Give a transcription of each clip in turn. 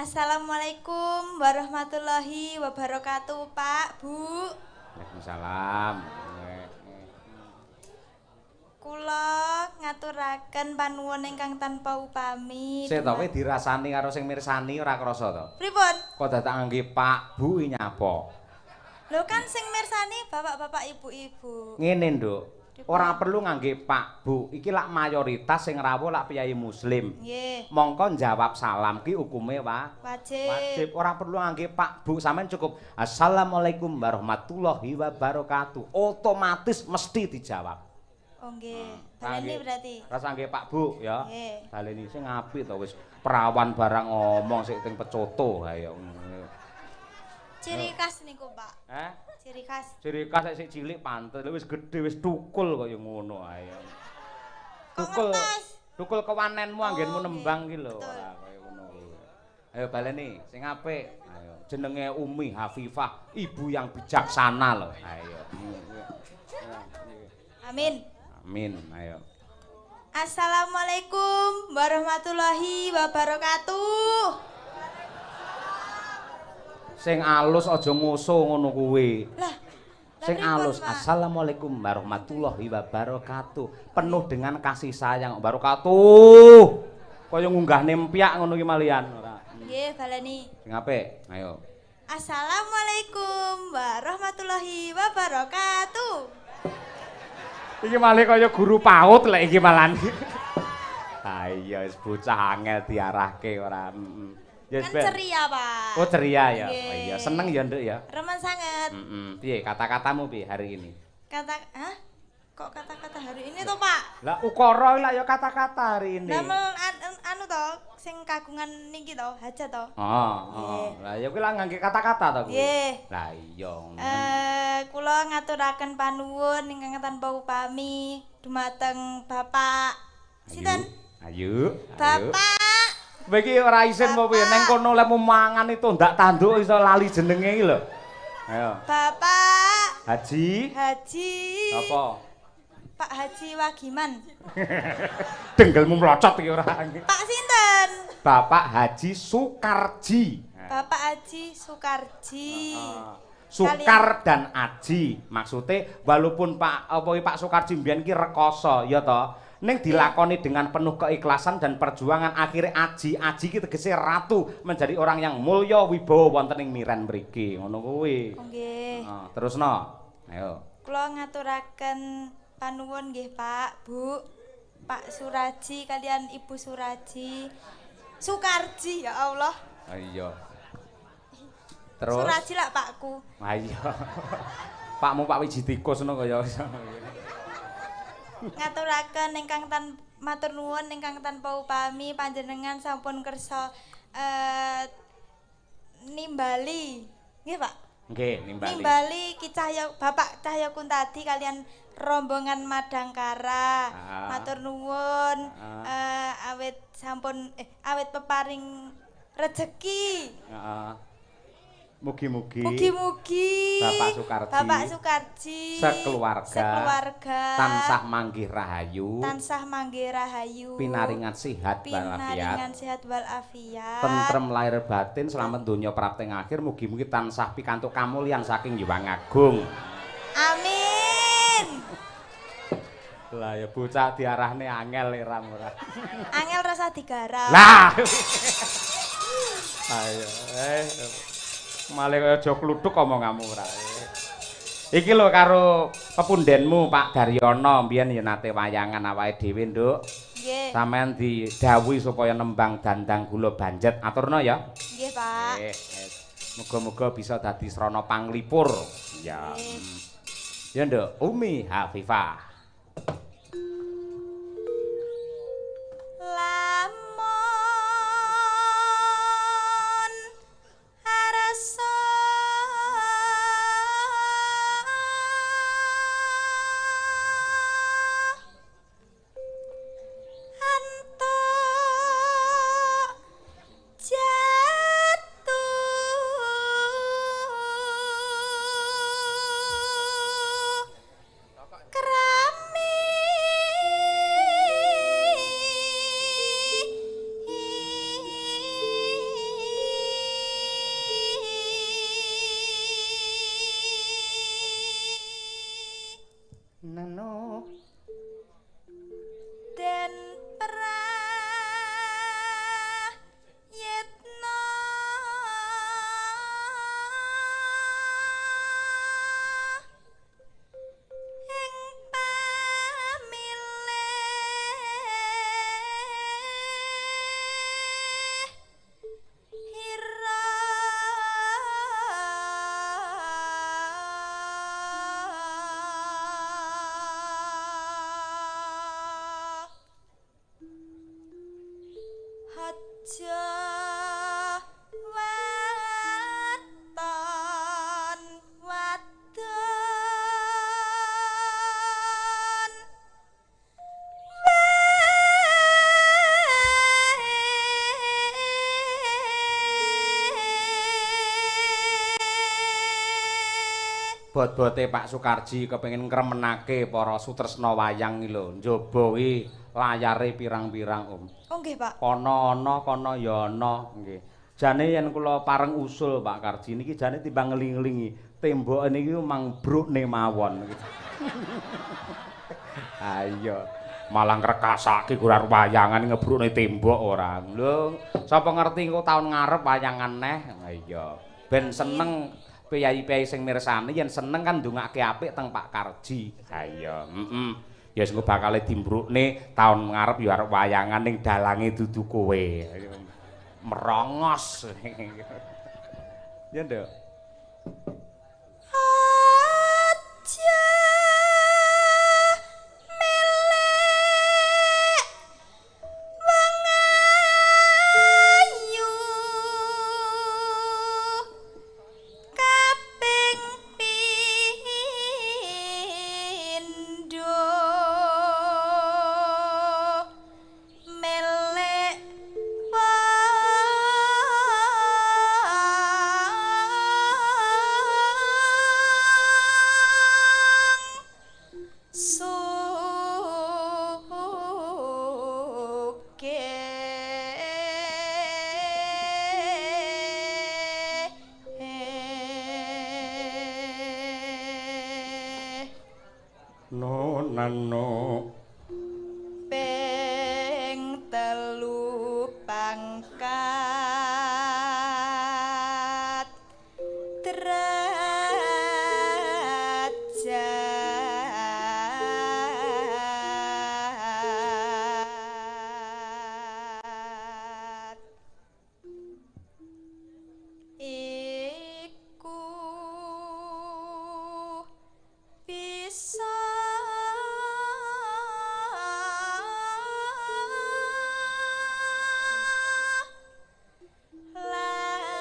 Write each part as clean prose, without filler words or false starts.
Assalamualaikum warahmatullahi wabarakatuh, Pak, Bu. Waalaikumsalam. Kula ngaturaken panuwun ingkang tanpa upami. Sik to kowe dirasani karo sing mirsani ora krasa to? Pripun? Kok dadak ngangge Pak Bu iki nyapa? Lho kan sing mirsani bapak-bapak ibu-ibu. Ngene, Nduk. Ora perlu ngangge Pak Bu. Iki lak mayoritas sing rawuh lak piyai muslim. Nggih. Mongko njawab salam ki hukume Wajib. wajib. Ora perlu ngangge Pak Bu. Sampeyan cukup Assalamualaikum warahmatullahi wabarakatuh. Otomatis mesti dijawab. Oh nggih. Baleni berarti. Rasa nggih Pak Bu ya. Nggih. Baleni sing apik to wis perawan barang ngomong sik ting pecoto ha ya. Ciri khas niku, Pak. Ciri khas. Ciri khas sik cilik pantes, wis gedhe wis tukul kaya ngono ae. Tukul. Tukul kewanenmu anggenmu nggih. nembang ki lho, Betul. ora kaya ngono kuwi. Ayo baleni sing apik. Ayo jenenge Umi Hafifah, ibu yang bijaksana lho. Ayo. Amin. Amin, ayo. Assalamualaikum warahmatullahi wabarakatuh. Sing alus aja ngoso ngono kuwi. Lah, Sing pripun, alus Pak? Assalamualaikum warahmatullahi wabarakatuh. Penuh dengan kasih sayang wabarakatuh. Kaya ngunggah nempiak ngono ki malian ora. Nggih, baleni. Sing apik? Ayo. Assalamualaikum warahmatullahi wabarakatuh. Iki malih kaya guru PAUD lek iki malan. Ha iya wis bocah angel diarahke ora. Ya Kan ceria, Pak. Oh ceria ya. Nggih. Oh iya, seneng ya Nduk ya. Remen sangat. Piye kata-katamu piye hari ini? Hah? Kok kata-kata hari ini toh, Pak? Lah ukara lah ya kata-kata hari ini. Damel anu toh, sing kagungan niki toh, hajat toh. Oh. Lah ya kuwi lah ngangge kata-kata to kuwi. Nggih. Lah iya. Kula ngaturaken panuwun ingkang tanpa upami dumateng Bapak sinten? Ayo. Bapak Kowe iki ora isin apa piye? Neng kono lek mangan itu ndak tanduk iso lali jenenge iki lho. Ayo. Bapak Haji. Apa? Pak Haji Wagiman. Denggelmu mlocot iki ora. Pak sinten? Bapak Haji Sukarji. Bapak Haji Sukarji. Sukar dan Aji. Maksudnya walaupun Pak Sukarji mbiyen ki rekoso ya toh. Ning dilakoni dengan penuh keikhlasan dan perjuangan akhirnya Aji ki tegese ratu menjadi orang yang mulya wibawa wonten ing miren mriki. Ngono kuwi. Oh nggih. Terusno. Ayo. Kula ngaturaken panuwun nggih Pak, Bu. Pak Suraji kalian Ibu Suraji. Sukarji ya Allah. Iya. Terus Suraji lah Pakku. Iya. Pakmu Pak Wijitikus ngono kaya. Ngaturaken ingkang matur nuwun ingkang tanpa upami panjenengan sampun kersa nimbali. Nggih, Pak. Nggih, nimbali. Nimbali Ki Cahya Bapak Cahya Kuntadi kalian rombongan Madangkara. Matur nuwun awit sampun awit peparing rejeki. Heeh. Mugi-mugi Bapak Sukarji sekeluarga tansah manggih rahayu pinaringan sihat walafiat tentrem lahir batin selamat donya prapting akhir mugi-mugi tansah pikantuk kamulyan saking Hyang Agung. Amin. Lah ya bocah diarahne angel ora ora. Angel rasa digarap. Lah. Ayo malih kaya aja kluthuk omonganmu ora. Iki lho karo pepundenmu Pak Daryono mbiyen ya nate wayangan awake dhewe, Nduk. Nggih. Sampeyan didhawuhi supaya nembang dandang gula banjet. Aturna ya. Nggih, Pak. Muga-muga bisa dadi srana panglipur. Ya. Ya, Nduk, Umi Hafifah. Kerap bot-bote Pak Sukarji kepengin ngremenake para sutresna wayang iki lho. Njaba iki layare pirang-pirang, Om. Oh nggih, Pak. Kono ana, kono ya ana, nggih. Jane yen kula pareng usul Pak Karji niki jane timbang ngeling-ngelingi tembok niki mangbrukne mawon. Ayo. Malah ngrekasake kurar wayangan ngebrukne tembok ora. Lho, sapa ngerti engko taun ngarep wayangan neh. Iya. Ben seneng piyai-piyai sing mirsani yen seneng kan ndongake apik teng Pak Karji. Ha iya, Ya wis engko bakale dimbrukne taun ngarep ya arep wayangan ning dalange dudu kowe. Merongos. Ya nduk. Aja melek wong ayu kaping pindho melek Nonano ping telu pangkat derajat iku bisa larut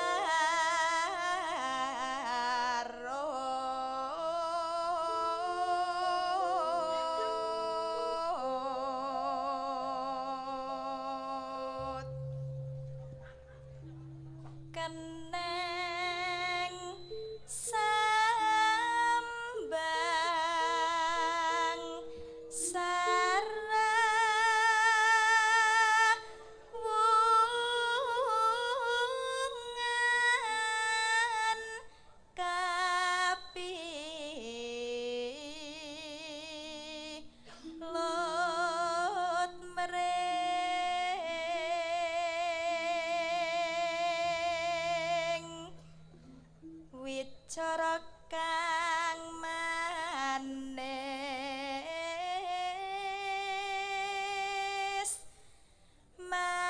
keneng sambang sarawungan kapilut mring wicara kang manis manis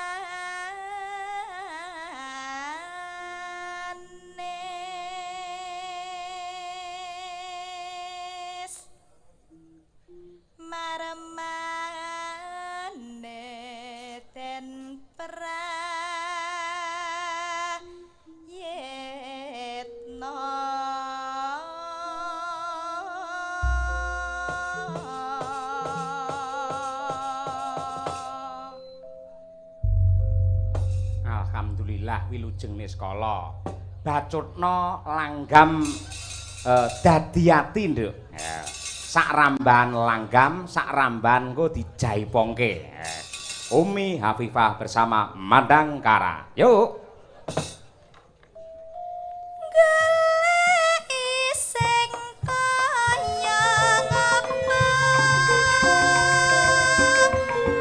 maremane ten prayitna Alhamdulillah wilujeng niskala. Bacutna langgam dadi ati, Nduk. Sak ramban langgam, sak ramban engko dijaipongke. Umi Hafifah bersama Madangkara. Yuk. goleki sing kaya ngapa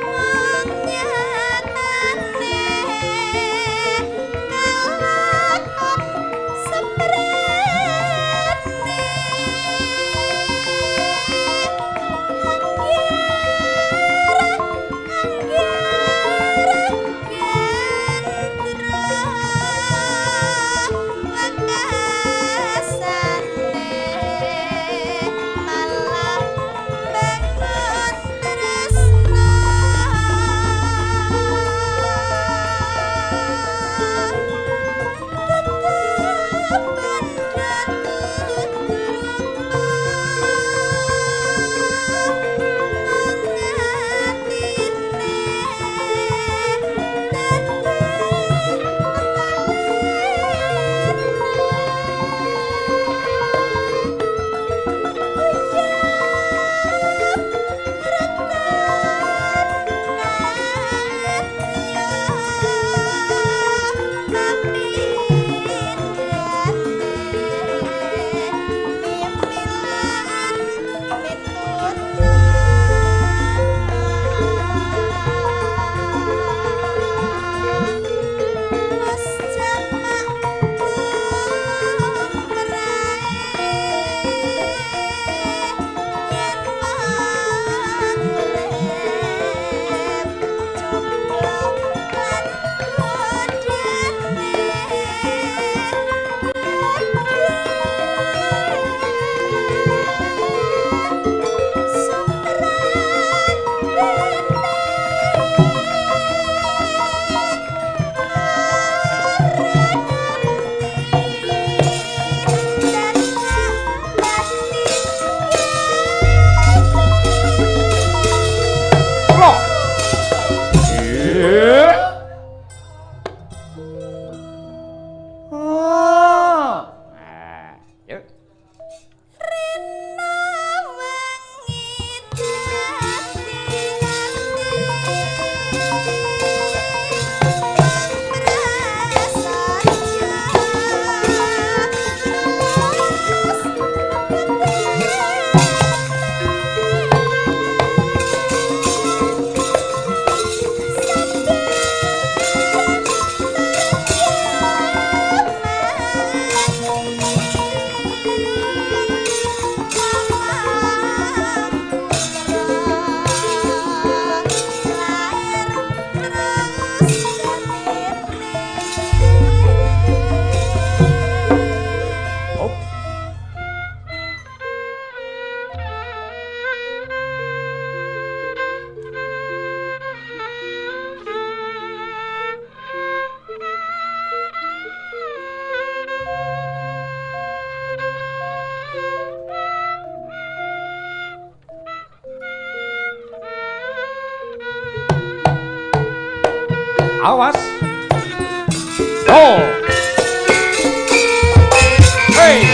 wong nyatane kelakon sembrene angger angger gendro Oh. Nah, yuk. Rina wengi Awas. Oh. Hey.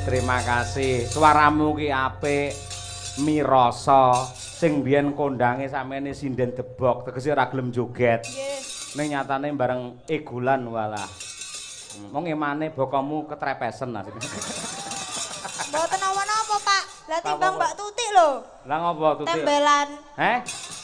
Terima kasih. Suaramu ki apik, mirasa. Sing biyen kondange samene sinden debok, tegese ora gelem joget. Nggih. Ning nyatane bareng egulan walah. Wong emane bokomu ketrepesen lah. Mboten napa-napa, Pak. Lah timbang Mbak Tuti lho. Lah ngopo Tuti? Tembelan. Heh?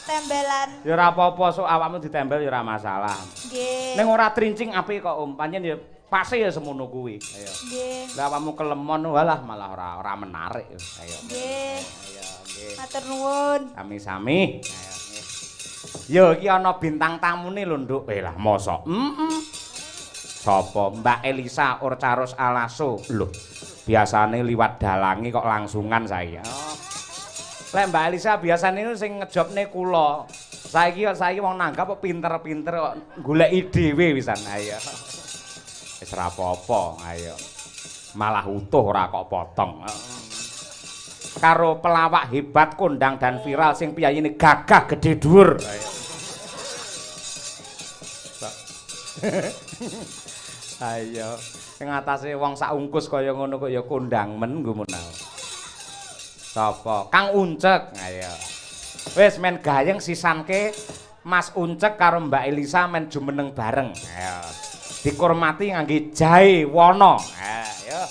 Tembelan. Ya ora apa-apa, sok awakmu ditembel ya ora masalah. Nggih. Ning ora trincing apik kok Om. Pancen ya pase ya semono kuwi. Ayo. Nggih. Lah awakmu kelemon walah malah ora menarik. Ayo. Nggih. Ayo, nggih. Matur nuwun. Sami-sami. Ayo, nggih. Yo iki ana bintang tamune lho, Nduk. Lah mosok. Sapa? Mbak Elisa Orcaros Alaso. Lho, biasane liwat dalange kok langsungan saya. Lek Mbak Elisa biasane sing ngejobne kula. Saiki wong nanggap kok pinter-pinter kok goleki dhewe wisan. Ayo. Wis ora apa-apa, ayo. Malah utuh ora kok potong. Karo pelawak hebat kondang dan viral sing piyayine gagah gedhe dhuwur. Ayo, ing atase wong sak ungkus kaya ngono kok ya kondang men nggo menawa. Sapa? Kang Uncek. Ayo. Wis men gayeng sisanke Mas Uncek karo Mbak Elisa men jumeneng bareng. Ayo. Dikurmati ngangge jahe wana. Ayo.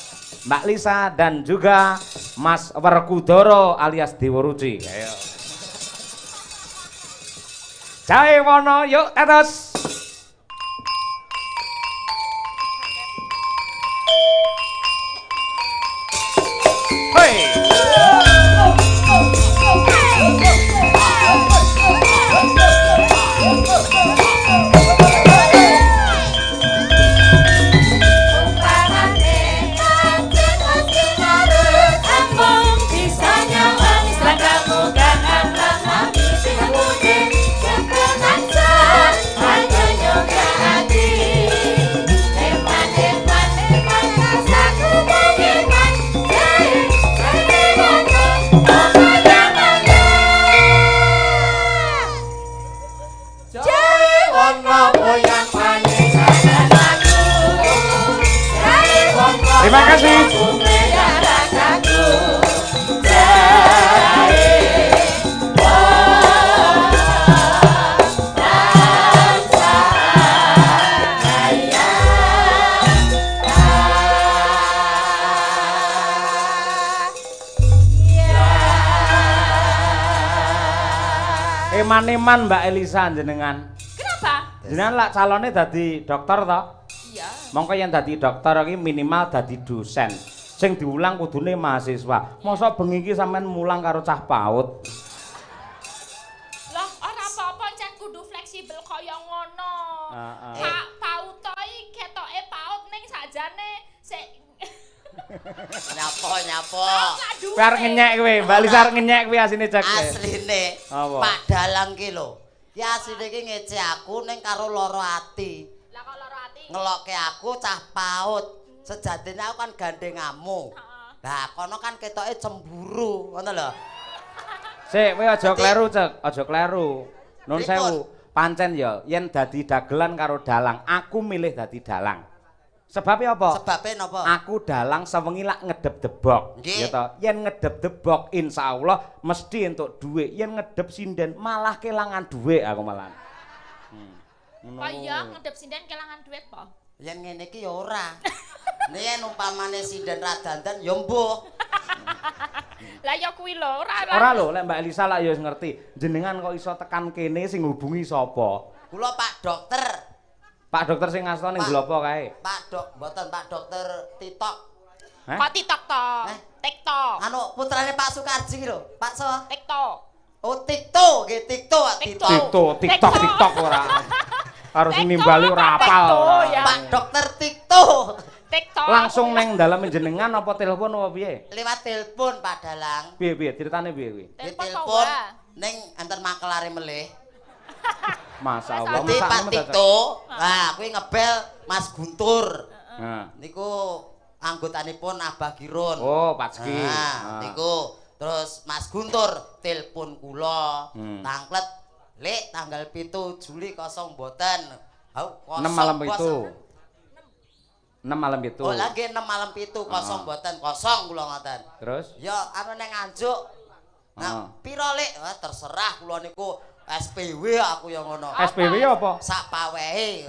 Mbak Lisa dan juga Mas Werkudara alias Dewa Ruci. Ayo. Jahe wana yuk terus. Terima kasih. Eman-eman Mbak Elisa jenengan. Kenapa? Jenengan lak calone dadi dokter to? Iya. Mongko yen dadi dokter iki minimal dadi dosen. Sing diulang kudune mahasiswa. Mosok bengi iki sampean mulang karo cah PAUD. Loh, ora apa-apa jan kudu fleksibel kaya ngono. Pak PAUD to iki ketoke PAUD ning sajane sik Nyapo. Kowe arep ngenyek kowe, Mbak Lisa arep ngenyek kowe asine cek. Asline Apa? Pak Dalang ki lho. Ya asline iki ngece aku ning karo loro ati. Lah kok lara ati. Ngelokke aku cah PAUD. Sejatine aku kan gandengamu. Lah kono kan ketoke cemburu, ngono lho. Sik, kowe aja kleru, Cek. Aja kleru. Nun Pripun? sewu. Pancen ya, yen dadi dagelan karo dalang, aku milih dadi dalang. Sebabnya apa? Sebabe napa? Aku dalang sewengi lak ngedep debok. Nggih. Ya toh, yen ngedep debok insyaallah mesti entuk dhuwit. Yen ngedep sinden malah kelangan dhuwit aku malah. Oh iya, ngedep sinden kelangan duit po. Yen ngene iki ya ora. Yen umpamane sinden ra dandan ya mbuh. Lah ya kuwi lho, Ora lho, lek Mbak Elisa lak ya wis ngerti. Jenengan kok iso tekan kene sing hubungi sapa? Kula Pak Dokter. Pak dokter sing ngastone Pak. nglopo kae? Mboten Pak Dokter TikTok. Hah? Kok TikTok to? Eh? TikTok. Anu putrane Pak Sukarji lho. Pak so. TikTok. Oh TikTok, nggih TikTok. TikTok ora. Harus nimbali ora apal. Ya. Pak Dokter TikTok. TikTok. Langsung neng dalam jenengan apa telepon apa piye? Lewat telepon Pak Dalang. Piye ceritane piye kuwi? Di Telepon telepon kok, ning enten makelare melih. Masyaallah. Dadi Pak TikTok, nah kuwi ngebel Mas Guntur. Nah. Niku anggotanipun Abah Girun. Oh, Pak Ski. Nah, niku terus Mas Guntur telepon kula. Tangklet, "Lek tanggal 7 Juli kosong mboten." Hau, 6 malam itu. 6 malam itu. Oh, lagi 6 malam 7 kosong mboten, kosong kula ngoten. Terus? Ya anu ning Nganjuk. Nah, piro Lek? Wah, terserah kula niku SPW aku ya ngono. SPW apa? Sak pawehe.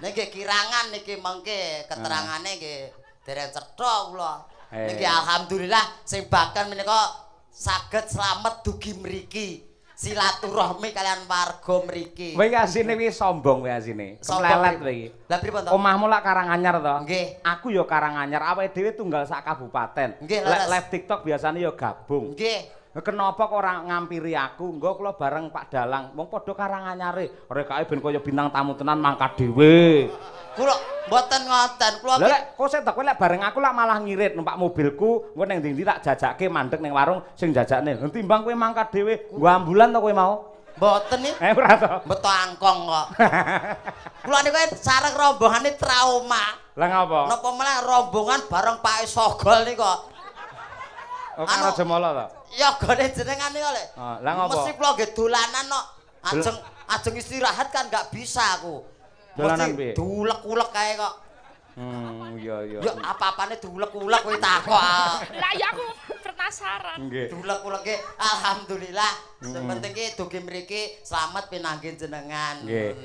Niki kirangan niki mengke keterangane nggih dereng cetha kula. Niki alhamdulillah sing bahkan menika saged slamet dugi mriki. Silaturahmi kalian warga mriki. Kowe iki asine wis sombong kowe asine. Kemlelet kowe iki. Lah pripun to? Omahmu lak Karanganyar to? Nggih. Aku ya Karanganyar, awake dhewe tunggal sak kabupaten. Nggih, Lek leres. live TikTok biasanya ya gabung. Nggih. Kenapa kok ora ngampiri aku? Engko kula bareng Pak Dalang. Wong padha Karanganyare. Rekake ben kaya bintang tamu tenan mangkat dhewe. Kula mboten ngoten. Kula Lah lek kok setok kowe lek bareng aku lak malah ngirit numpak mobilku, engko ning ndi tak jajake mandek ning warung sing jajakne. Timbang kowe mangkat dhewe, nggo ambulan to kowe mau? Mboten iki. Ora to. Beto angkong kok. Kula niku sareng rombongane trauma. Lah ngapa? Napa meneh rombongan bareng Pak Sogol niku kok. Oh, karo Jemala to. Yogane jenengan niku lho. Lah ngapa? Mesti kula nggih dolanan kok. Ajeng istirahat kan gak bisa aku. Dolanan piye? Diulek-ulek kae kok. Iya. Yo apa-apane diulek-ulek kowe takok. Lah ya aku penasaran. Nggih. Diulek-uleke alhamdulillah. Sing penting ki dugi mriki slamet pinanggih jenengan. Nggih.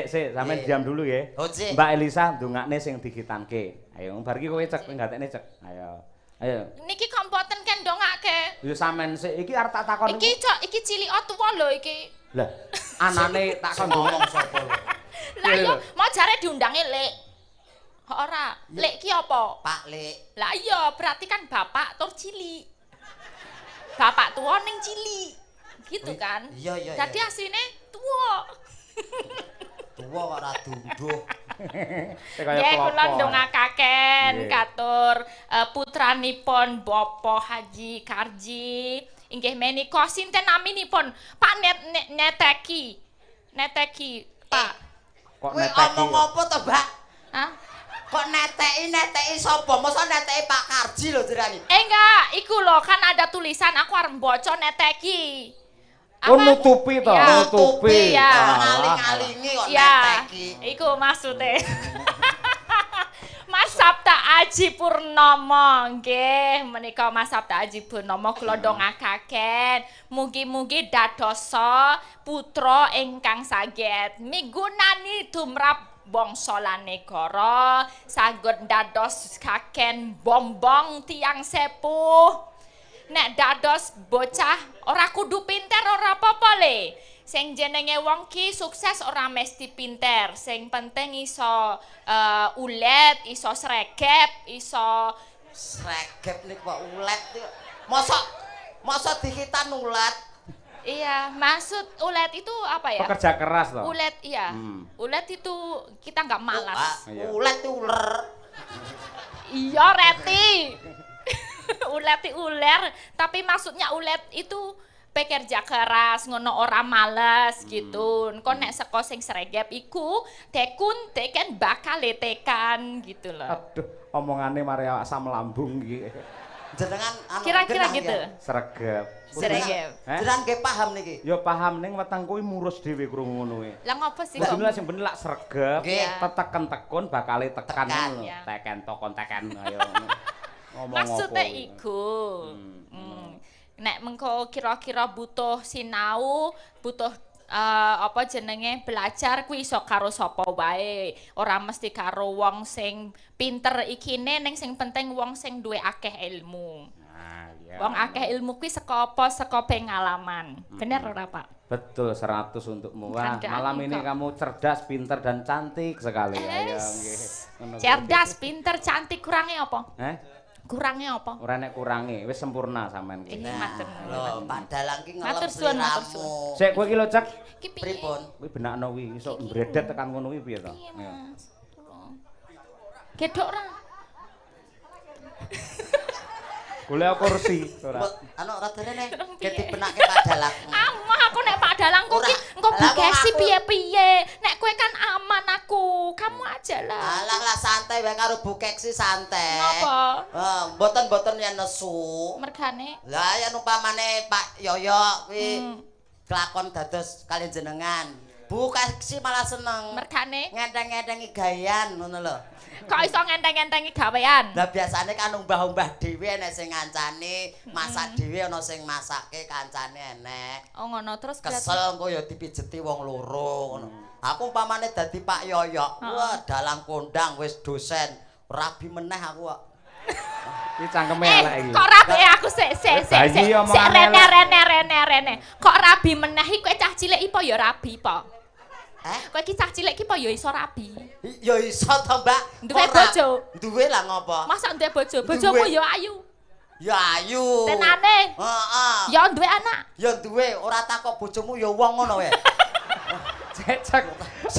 Sik, sampean diam dulu ya. Oh, sik. Mbak Elisa ndongakne sing digitanke. Ayo bar iki kowe cek ngatekne cek. Ayo. Niki kok mboten kendongake. Ya sampean sik iki arep tak takon. Iki cilik tuwa lho iki. Lah, anane tak kon ngomong sapa lho. Lah yo mau jare diundangi Lek. Ora, Lek ki apa? Pak Lek. Lah iya, berarti kan bapak tur cilik. Bapak tua ning cilik. Gitu kan? Iya. Dadi asline tua. Tuwa kok ora dunduh. Ya kula ndongakaken katur putranipun Bapak Haji Karji. Inggih menika sinten naminipun? Pak Neteki. Neteki, Pak. Kok Kowe neteki? omong apa to, Mbak? Hah? Kok neteki sapa? Masa neteki Pak Karji lho jenengan. Enggak, iku lho kan ada tulisan aku arep maca Neteki. Oh nutupi to, Ya, nutupi. ya. Ngaling-ngalingi kok Ya, neteki. iku maksudnya. Mas Sabta Aji Purnomo nggih menika Mas Sabta Aji Purnomo kula ndongakaken mugi-mugi dadosa putra ingkang saged migunani tumrap bangsa lan negara saged ndadosaken bombong tiang sepuh. Nek dados bocah ora kudu pinter ora apa-apa le. Sing jenenge wong ki sukses ora mesti pinter. Sing penting iso ulet, iso sregep, iso Sregep niku kok ulet. Masa dikitan ulet. iya, maksud ulet itu apa ya? Pekerja keras toh. Ulet iya. Ulet itu kita nggak malas. Iya. Ulet itu uler. Iya, Reti. Ulet itu uler, tapi maksudnya ulet itu pekerja keras ngono ora males gitu. Engko nek saka sing sregep iku tekun teken bakal tekan gitu loh. Aduh, omongane mari awak asam lambung iki. Jenengan anu Kira-kira genah gitu. ya? Sregep. Sregep. Jenengan nggih paham niki. Ya paham ning weteng kuwi murus dhewe krungu ngono kuwi. Lah ngopo sih Lah kok? jenenge sing bener lak sregep, Nggih. teteken tekun bakale tekan Tekan, ngono. ya. Teken tokon teken ayo. Ngomong Maksudnya apa kuwi? iku. Nek mengko kira-kira butuh sinau, butuh apa jenenge belajar kuwi iso karo sapa wae. Ora mesti karo wong sing pinter ikine ning sing penting wong sing duwe akeh ilmu. Nah, iya. Wong akeh ilmu kuwi saka apa? Saka pengalaman. Bener ora, Pak? Betul 100 untukmu. Wah, Kandhani malam ini kok. kamu cerdas, pinter dan cantik sekali. Ayo nggih. Ngono kuwi. Cerdas, pinter, cantik kurangnya apa? Kurangnya apa? Ora nek kurangi, wis sempurna sampean ki. Matur Lho, Pak Dalang ki ngelem Matur suwun, matur sliramu. Sik kowe iki lho cek. Ki piye? Pripun? Kuwi benakno kuwi iso mbredet tekan ngono kuwi piye to? Iya, Ayo. Mas. Gedhok ora? Golek kursi ora. Anu radene ke dipenake Pak Dalang. Amah aku nek Pak Dalang Ora. ki engko Lah, bugesi kok aku- piye-piye. Nek kowe kan aman aku. Kamu aja lah. Alah lah santai wae karo Bu Keksi santai. Napa? Mboten yen nesu. Mergane Lah yen umpamane Pak Yoyo kuwi kelakon dados kalian jenengan. Bu Keksi malah seneng. mergane Ngenteng-ngentengi gayan ngono lho. kok iso ngenteng-ngentengi gawean. Lah biasane kan umbah-umbah dhewe enek sing ngancani, masak dhewe ana sing masake kancane enek. Oh ngono terus Kesel engko ya dipijeti wong loro ngono. Aku umpamane dadi Pak Yoyo, wah dalang kondang wis dosen, rabi meneh aku kok. Iki cangkeme elek iki. Kok rabi aku sik Bayi omongan rene. Kok rabi meneh iki kowe cah cilik apa ya rabi po? Kowe iki cah cilik iki apa ya iso rabi? Ya iso to, Mbak. Duwe Ora. bojo? Duwe lah ngopo? Masa duwe bojo? Bojomu Duwe. ya ayu. Ya ayu. Tenane. Heeh. Ya duwe anak. Ya duwe, ora takok bojomu ya wong ngono wae. Cek.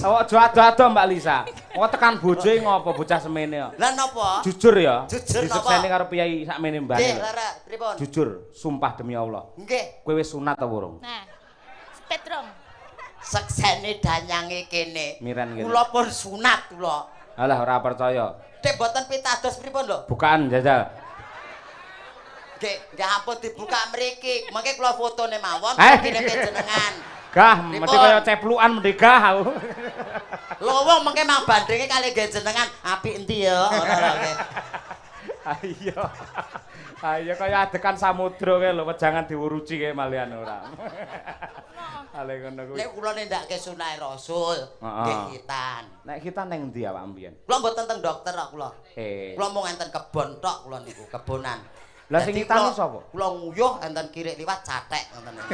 Awak aja ado-ado Mbak Lisa. Kok tekan bojoe ngopo bocah semene kok. Lah napa? Jujur ya. Jujur napa? Disukseni karo piyai sakmene mbane. Nggih, lho. Lara, pripun? Jujur, sumpah demi Allah. Nggih. Kowe wis sunat ta urung? Nah. Petrong. Seksene danyange kene. Miren kene. Kula pun sunat kula. Alah ora percaya. Dek mboten pitados pripun lho? Bukaan jajal. Nggih ampun dibuka mriki. Mengke kula fotone mawon Kirim jenengan. Gah, mesti kaya ceplukan mesti gah aku. Lho wong mengke mang bandringe kali nggih jenengan apik endi ya ngono lho nggih. Ayo. Ayo kaya adekan samudra kae lho, jangan diuruci kae malian ora. Ale ngono kuwi. Nek kula nindakake sunah Rasul, nggih khitan. Nek kita neng ndi awak mbiyen? Kula mboten teng dokter kok kula. Eh. Kula mung enten kebon tok kula niku, kebonan. Lah sing khitan sapa? Kula nguyuh enten kirik liwat cathek ngoten niku.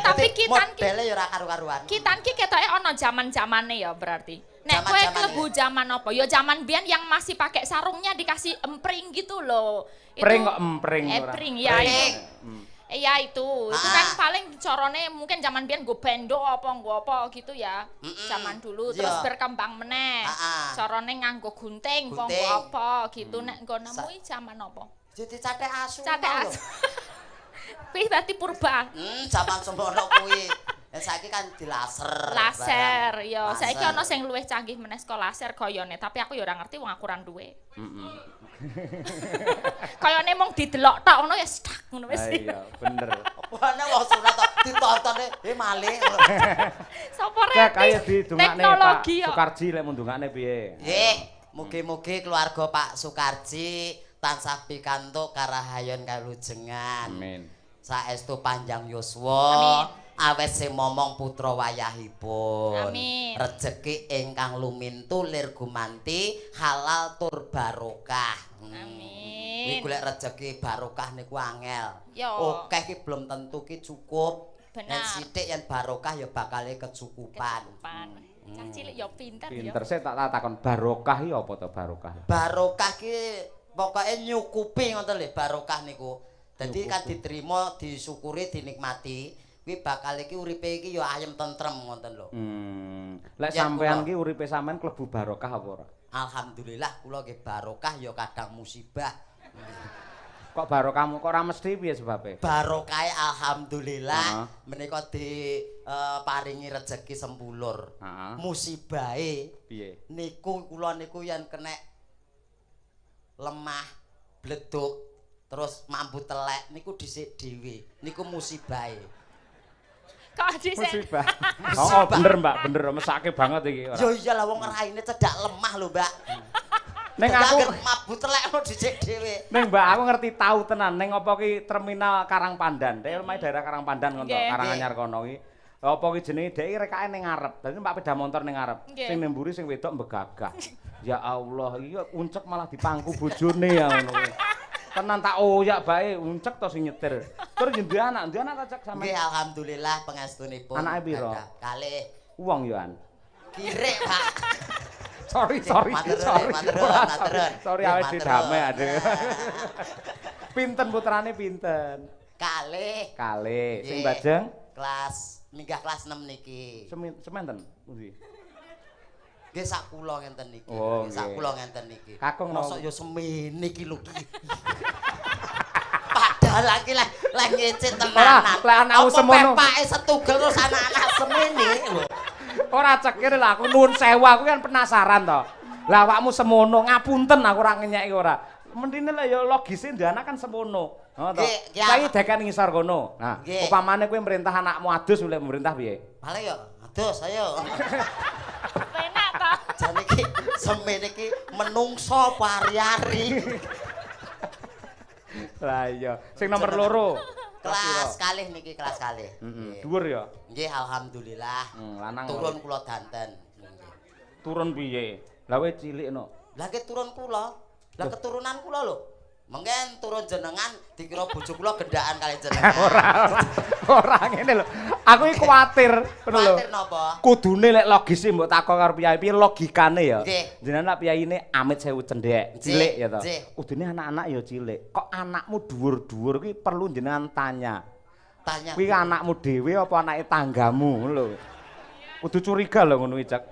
Tapi kitan ki modele ya ora karu-karuan. Kitan ki ketoke ana zaman-zamane ya berarti. Nek kowe Zaman-zaman klebu ya. zaman apa? Ya zaman biyen yang masih pakai sarungnya dikasih empring gitu loh. Pring kok empring ora. Empring ya Pring. itu. Iya itu kan paling corone mungkin zaman biyen nggo bendo apa gitu ya. Zaman dulu terus Iya. berkembang meneh. Corone nganggo gunting apa nggo apa gitu nek nggo nemui zaman apa? Jadi cathek asu. Cathek asu. Kuwi berarti purba. Zaman semono kuwi. Saiki kan dilaser. Laser, barang. ya. Laser. Saiki ana sing luwih canggih meneh saka laser kayane, tapi aku ya ora ngerti wong aku ora duwe. Kayane mung didelok tok ngono ya stak ngono wis. Iya, bener. Apane wong sunat tok ditontone malih. Sapa Kayak rek? kaya didongakne Pak Teknologi kok. Sukarji lek mun dongakne piye? Nggih, mugi-mugi keluarga Pak Sukarji tansah pikantuk karahayon kalujengan. Amin. Saestu panjang yuswa. Awet sing momong putra wayahipun. Amin. Rejeki ingkang lumintu lir gumanti halal tur barokah. Iki Amin. golek rejeki barokah niku angel. Yo. Akeh ki belum tentu ki cukup. Benar. Yen sithik yen barokah ya bakal kecukupan. Cah cilik ya pinter ya. Pinter sik tak takon barokah iki apa to barokah? Barokah ki pokoke nyukupi ngoten lho barokah niku. Dadi kan diterima, disyukuri, dinikmati. Kuwi bakal iki uripe iki ya ayem tentrem ngoten lho. Lek Ya, sampean kula. ki uripe sampean klebu barokah apa ora? Alhamdulillah kula nggih barokah ya kadang musibah. Kok barokahmu kok ora mesti piye sebabe? Barokahe alhamdulillah menika di paringi rejeki sempulur. Musibahe Piye? niku kula niku yen kena lemah, bleduk, terus mambu telek niku dhisik dhewe. Niku musibahe. Kok dhisik. Musibah. Oh, bener Mbak, bener mesake banget iki ora. Ya iyalah wong raine cedak lemah lho, Mbak. Ning aku mambu telek kok dhisik dhewe. Ning Mbak aku ngerti tahu tenan ning apa ki terminal Karangpandan. Dek omahe daerah Karangpandan ngono, Karanganyar kono iki. Apa ki jenenge dek iki rekake ning ngarep. Dadi Mbak sepeda motor ning ngarep. Sing ning mburi sing wedok mbegagah. Ya Allah, iki uncek malah dipangku bojone ya ngono kuwi. Tenan tak oyak bae uncek to sing nyetir. Tur ndi anak ta cek sampean? Nggih alhamdulillah pangestunipun. Anake piro? Kalih. Wong yo an. Kirik, Pak. Sorry. Sorry awake didame ade. Pinten putrane pinten? Kalih. Kalih. Sing Nggih. bajeng Kelas minggah kelas 6 niki. sementen pundi? Nggih sak kula ngenten niki. Oh, Nggih, sak nggih. kula ngenten niki. Kakung no. Mosok ya semene iki lho ki. Padahal lagi lah ngecet tenanan. Ora, lek anakmu semono. Pepake setugel terus anak-anak semene lho. Ora cekir lah aku nuwun sewu aku kan penasaran to. Lah awakmu semono ngapunten aku ora ngenyeki ora. Mendine lah ya logise ndek anak kan semono. Ngono to. Nggih, ya. Saiki deken ngisor kono. Nah, Nggih. upamane kowe merintah anakmu adus oleh pemerintah piye? Paling ya adus ayo. Penak to. Jan iki semene iki menungso pari-ari. Lah iya, sing nomor loro. Kelas kalih niki kelas kalih. Heeh, dhuwur ya. Nggih alhamdulillah. Lanang Turun kula danten. turun piye? Lah kowe cilik no. Lah ke turun kula. Lah keturunan kula lho. Mengken turun jenengan dikira bojo kula gendaan kali jenengan. Ora ngene lho. Aku iki kuwatir ngono lho. Kuwatir napa? Kudune lek logise mbok takon karo piyai piye logikane ya. Nggih. Jenengan lek piyaine amit sewu cendhek, cilik ya to. Nggih. Kudune anak-anak ya cilik. Kok anakmu dhuwur-dhuwur kuwi perlu jenengan tanya. Tanya. Kuwi anakmu dhewe apa anake tanggamu ngono lho. Kudu curiga lho ngono iki, Cak.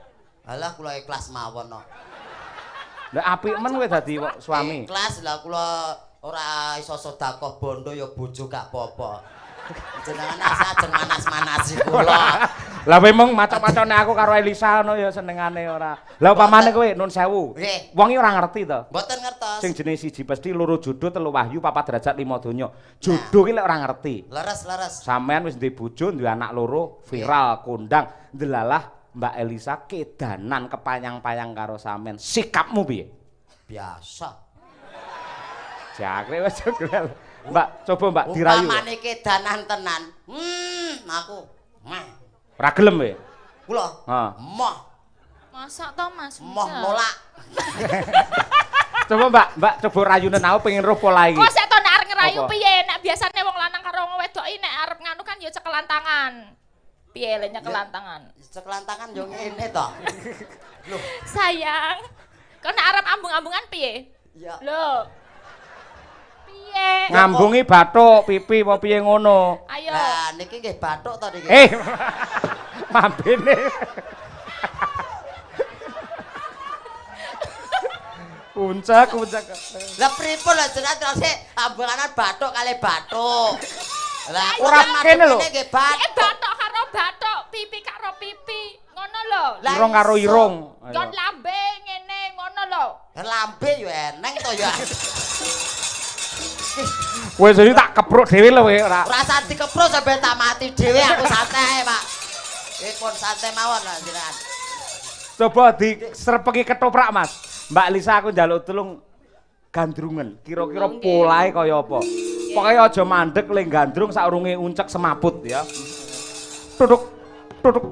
Alah kula ikhlas mawon no. Lah apik men kowe dadi suami. Ikhlas lah kula ora iso sedekah bondo ya bojo gak apa-apa. Jenengan ajeng manas-manasi kula. Lah memang macam-macamne aku karo Elisa ngono ya senengane ora. Lah upamane kowe nun sewu. Nggih. Wong iki ora ngerti to. Mboten ngertos. Sing jenis siji pesti loro jodoh telu wahyu papat derajat lima donya. Jodoh ki lek ora ngerti. Leres. Sampean wis duwe bojo, duwe anak loro, viral, kondang, ndelalah Mbak Elisa kedanan kepayang-payang karo sampean. Sikapmu piye? Biasa. Jangkrik wis jogel. Mbak, coba Mbak dirayu. Upamane kedanan tenan. Aku. Ora gelem kowe? Kula. Heeh. Moh. Masa to Mas? Moh nolak. Coba Mbak coba rayunen aku pengen roh pola iki. Kok sik to nek arep ngerayu Apa? piye? Nek biasane wong lanang karo wong wedok nek arep nganu kan ya cekelan tangan. Piye le nyekelan tangan? Cekelan tangan yo ngene to. Loh, Sayang. Kok nek arep ambung-ambungan piye? ya. Lho. Piye? Ngambungi bathuk, pipi apa piye ngono. Ayo. Lah niki nggih bathuk to niki. Mambene. Puncak. Lah pripun lho jenengan terus ambunganan bathuk kali bathuk. Lah Ora kene lho. nggih bathuk. Bathok karo bathok, pipi karo pipi. Ngono lho. Lah Irung karo iso. irung. Gon lambe ngene ngono lho. Lambe yo eneng to ya. Wes iki tak kepruk dhewe lho kowe ora. Rasa dikepruk sampe tak mati dhewe aku santai, Pak. Pun santai mawon lah jenengan. Coba diserpeki ketoprak, Mas. Mbak Lisa aku njaluk tulung gandrungen. Kira-kira polahe kaya apa? Pokoke aja mandek le gandrung saurunge uncek semaput ya. Duduk. Duduk.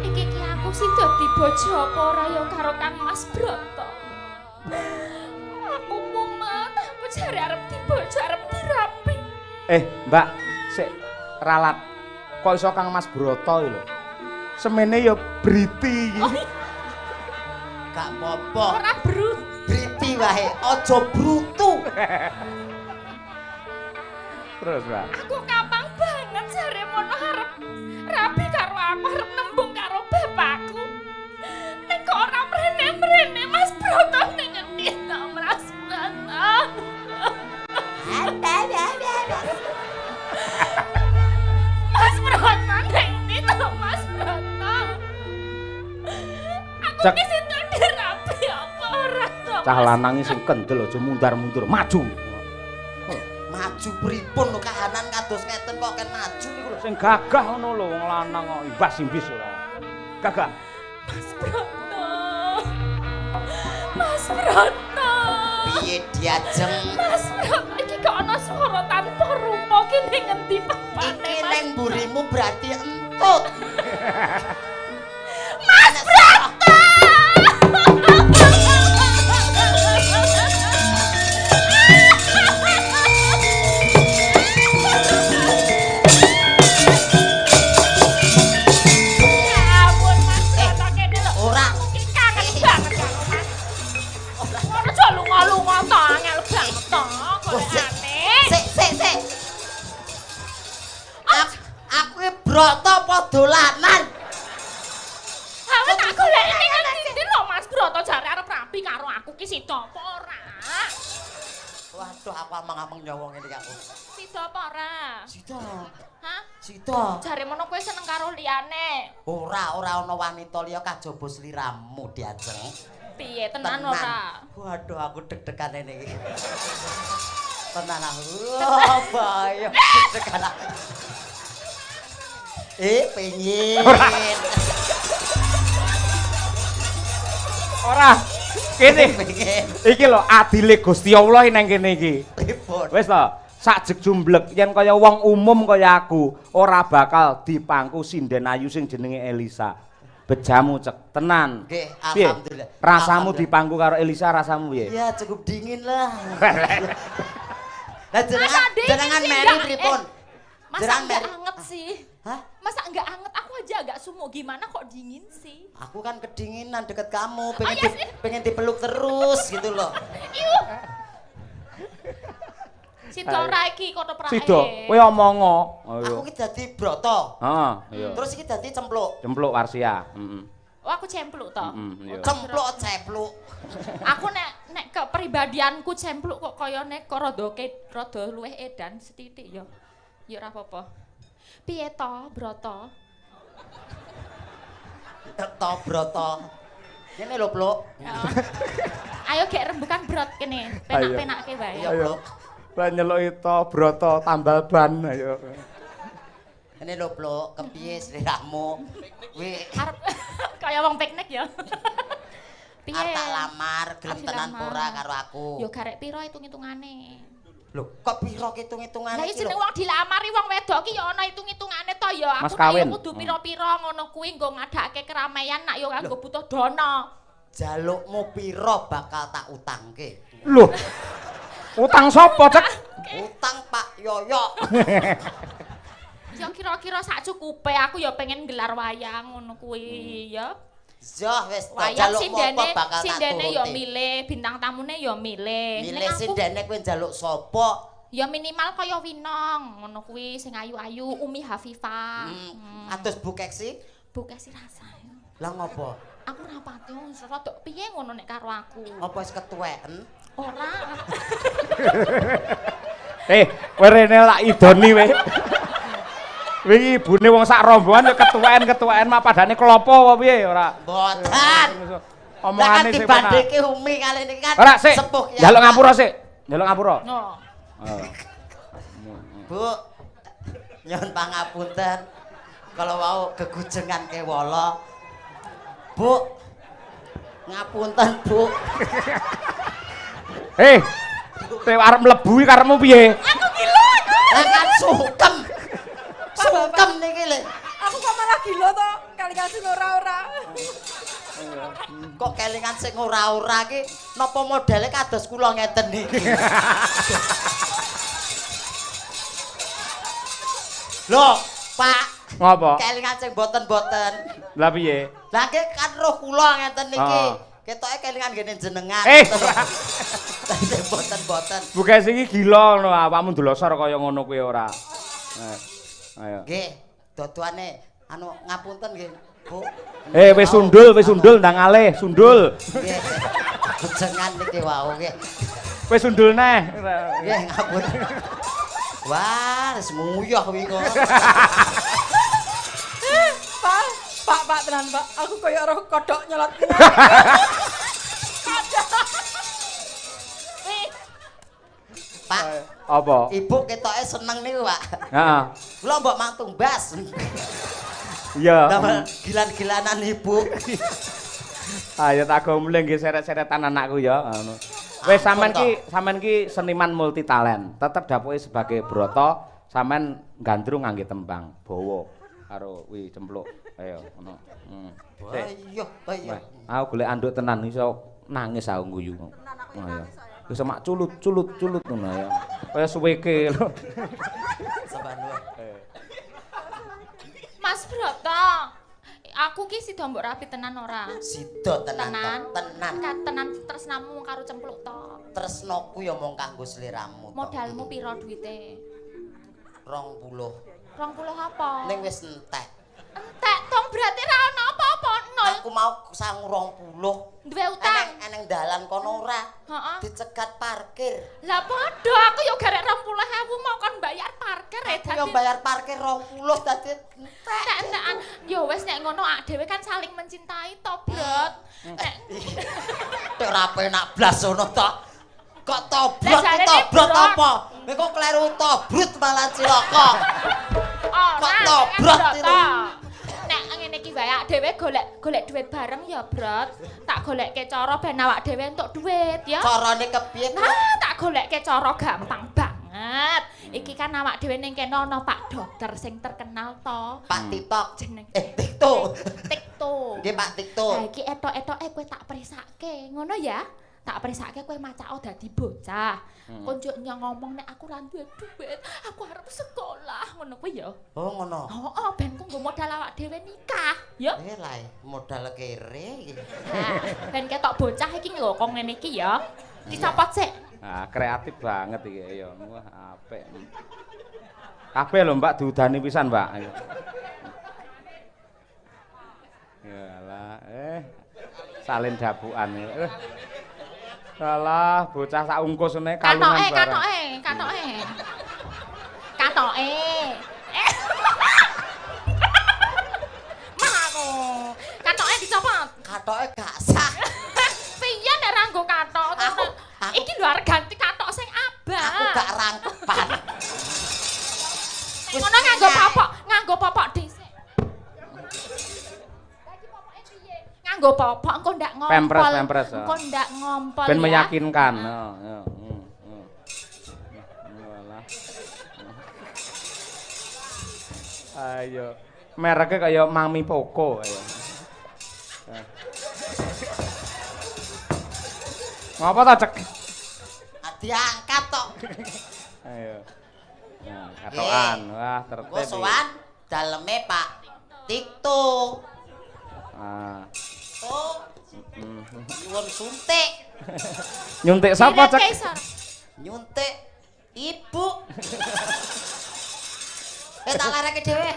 Iki ki aku sing dadi bojo apa ora ya karo Kang Mas Broto. Aku mumet, aku jare arep dibojo, arep dirapi. Mbak, sik ralat. Kok iso Kang Mas Broto iki lho. Semene ya briti iki. Gak apa-apa. Ora brut. Briti wae, aja brutu. Terus, Mbak. Aku kapang banget jare mono arep rapi karo aku, arep nembung karo bapakku. Nek kok ora mrene-mrene Mas Broto ning ngendi to Mas Broto. Mas Broto ning ngendi to Mas Broto. Aku Cek. ki situ dirapi apa ora to. Cah lanang sing kendel aja mundar-mundur, maju. Maju pripun lho kahanan kados ngeten kok ken maju niku lho. Sing gagah ngono lho wong lanang kok ibas simbis ora. Gagah. Mas Broto. Mas Broto. Piye diajeng? Mas Broto iki kok ana swara tanpa rupa ki ning ngendi papane Iki Mas? ning mburimu berarti entut. Mas Broto. Ya ampun Mas Broto kene lho. Ora. Aku ki kangen banget karo Mas. Ngono aja lunga-lunga to angel banget to golekane. Sik. Aku iki broto apa dolanan? Aku tak golek ning ngendi lho Mas Broto jare arep rapi karo aku ki sida apa ora? Waduh, aku amang-amang nyawa ngene iki aku. Sida apa ora? Sida. Hah? Sida. Jare mono kowe seneng karo liyane. Ora ana wanita liya kajaba sliramu diajeng. Piye tenan ora? Waduh, aku deg-degan ini iki. Tenan aku. Oh, bahaya deg-degan aku. Pengen. Ora. Kene. Pengen. Iki lho adile Gusti Allah nang kene iki. Pripun? Wis to, sajeg jumblek yen kaya wong umum kaya aku ora bakal dipangku sinden ayu sing jenenge Elisa. Bejamu cek tenan. Nggih, Piye? alhamdulillah. Rasamu Alhamdulillah. dipangku karo Elisa rasamu piye? Ya cukup dingin lah. Lah Masa dingin jenengan sih, meri enggak? pripun? Masa Jenengan enggak meri. anget sih? Hah? Masa enggak anget? Aku aja agak sumuk. Gimana kok dingin sih? Aku kan kedinginan deket kamu, pengen, iya sih. pengen dipeluk terus gitu loh. Iuh. Sida ora iki kono prae. Sida, kowe omongo. Aku ki dadi broto. Heeh, iya. Terus iki dadi cempluk. Cempluk Warsia. Heeh. Oh aku cempluk to. Iya. Cempluk cepluk. Aku nek kepribadianku cempluk kok kayane kok rada luwih edan setitik ya. Ya ora apa-apa. Piye to, Broto? To broto. Kene lho, Pluk. Ayo gek rembukan brot kene, penak-penakke wae. Iya, Pluk. Lah nyeluki to broto tambal ban ayo. Kene lho, Pluk, kepiye sliramu? Kuwi Arep kaya wong piknik ya. Piye? arep tak lamar, gelem Arep tenan dilamar. ora karo aku. Yo garek piro hitung-hitungane. Lho, kok piro hitung-hitungane Lah iki jeneng lho? wong dilamari wong wedok ki ya ana hitung-hitungane to ya. Mas Aku kawin. kaya kudu piro-piro ngono kuwi nggo ngadake keramaian nak yo kanggo butuh dana. Jalukmu piro bakal tak utangke? Loh. Utang sapa, Cek? Utang Pak Yoyo. Ya kira-kira sak cukupe aku ya pengen gelar wayang ngono kuwi ya. Yo wis to Wayang jalukmu apa bakal tak sindene ya turuti. milih, bintang tamune ya milih. Milih Ning aku sindene kowe njaluk sapa? ya minimal kaya Winong ngono kuwi sing ayu-ayu Umi Hafifah. Atus bukeksi? Buke si rasa. Lah ngopo? Aku ora pati rada piye ngono nek karo aku. Apa wis ketuweken? Ora. Kowe rene lak idoni kowe. Wingi ibune wong sak rombongan yo ketuweken mah padane klopo apa piye ora. Mboten. Omongane sing penak. dibandingke Umi kali ini kan Ora sik. sepuh ya. Njaluk ngapura sik. Njaluk ngapura. No. Bu, nyuwun pangapunten. Kalau mau kegujengan kewala. Bu, ngapunten, Bu. Kowe arep mlebu iki karepmu piye? Aku gila aku. Lah kan sungkem. Sungkem niki lho. Aku kok malah gila to, kali-kali sing ora-ora. Kok kelingan sing ora-ora ki napa modele kados kula ngeten niki. Loh, Pak. Ngopo? Kelingan sing boten-boten. Lah piye? Lah ki kan roh kula ngeten niki. Oh. Ketoke kelingan ngene jenengan. Sing boten-boten. Bukan sing iki gila ngono, awakmu ndlosor kaya ngono kuwi ora. Ayo. Nggih, dodoane anu ngapunten nggih, Bu. Wis sundul ndang alih, sundul. Nggih. Kujengan niki wau nggih. Wis sundul neh. Nggih, ngapunten. Wah, wis nguyah kuwi kok. Pak tenan Pak, aku kaya roh kodhok nyelot. Pak, Apa? Ibu ketoke seneng niku, Pak. Heeh. Kula mbok mang tumbas. Iya. Damel gilan-gilanan Ibu. Ayo tak go mulih nggih seret-seretan anakku ya ngono. Wis sampean ki seniman multi talent. Tetep dapoke sebagai broto, sampean gandrung ngangge tembang bawa karo wi cempluk. Ayo ngono. Ayo. Aku golek anduk tenan iso nangis aku guyu. Ayo. Wis mak culut ngono ya. Kaya suweke lho. Mas Broto. Aku ki sida mbok rapi tenan ora? Sida tenan. Tenan tresnamu karo cempluk to. Tresnaku ya mung kanggo sliramu. Modalmu piro duwite? 20. 20 apa? Ning wis entek. Entek tong berarti ra ono apa-apa nol. Aku mau sangu 20. Duwe utang. Eneng dalan kono ora. Heeh. Dicegat parkir. Lah padha aku yo garek 20.000 mau kon bayar parkir Aku yo bayar parkir 20 dadi entek. Entekan. Yo wis nek ngono ak dhewe kan saling mencintai to, Brot. Nek ora penak blas ngono to. Kok tobrot Lah jarene tobrot brot. apa? Nek kok kleru tobrut malah cilaka. Kok tobrot itu? Nek ngene iki wae ak dhewe golek duit bareng ya, Brot. Tak golekke cara ben awak dhewe entuk duit ya. Carane kepiye? Nah, tak golekke cara gampang banget. Iki kan awak dhewe ning kene ana Pak Dokter sing terkenal to. Pak TikTok Jeneng TikTok. TikTok. Nggih Pak TikTok. Lah iki etok-etoke kowe tak prisake. Ngono ya. Tak prisake kowe macak dadi bocah. Kon njuk ngomong nek aku ra duwe duit, aku arep sekolah. Ngono kuwi ya. Oh ngono. Heeh, ben ku nggo modal awak dhewe nikah, ya. Lah modal kere iki. Nah, ben ketok bocah iki lho kok ngene iki ya. Dicopot sik. Ah, kreatif banget iki ya. Wah, apik. Kabeh lho Mbak diudani pisan, Mbak. Yalah, salin dabukan. Salah, bocah sak ungkus ngene kalungan bareng. Katoke. Mako. Katoke dicopot. Katoke gak sah. Piye nek ra nggo katok? Iki lho arep ganti katok sing abang. Aku gak rangkepan. Ngono nganggo popok dhisik. Lagi popoke piye? Nganggo popok engko ndak ngompol. Pempres. Engko ndak ngompol Ben ya. meyakinkan. Ayo. Mereknya kayak Mami Poco ayo. Ngapa ta cek? Diangkat tok. Ayo. Nah, katokan. Wah, tertib. Engko sowan daleme Pak Tikto. Ah. Oh. Nyuwun suntik. Nyuntik sapa cek? Nyuntik ibu. Tak lareke dhewe.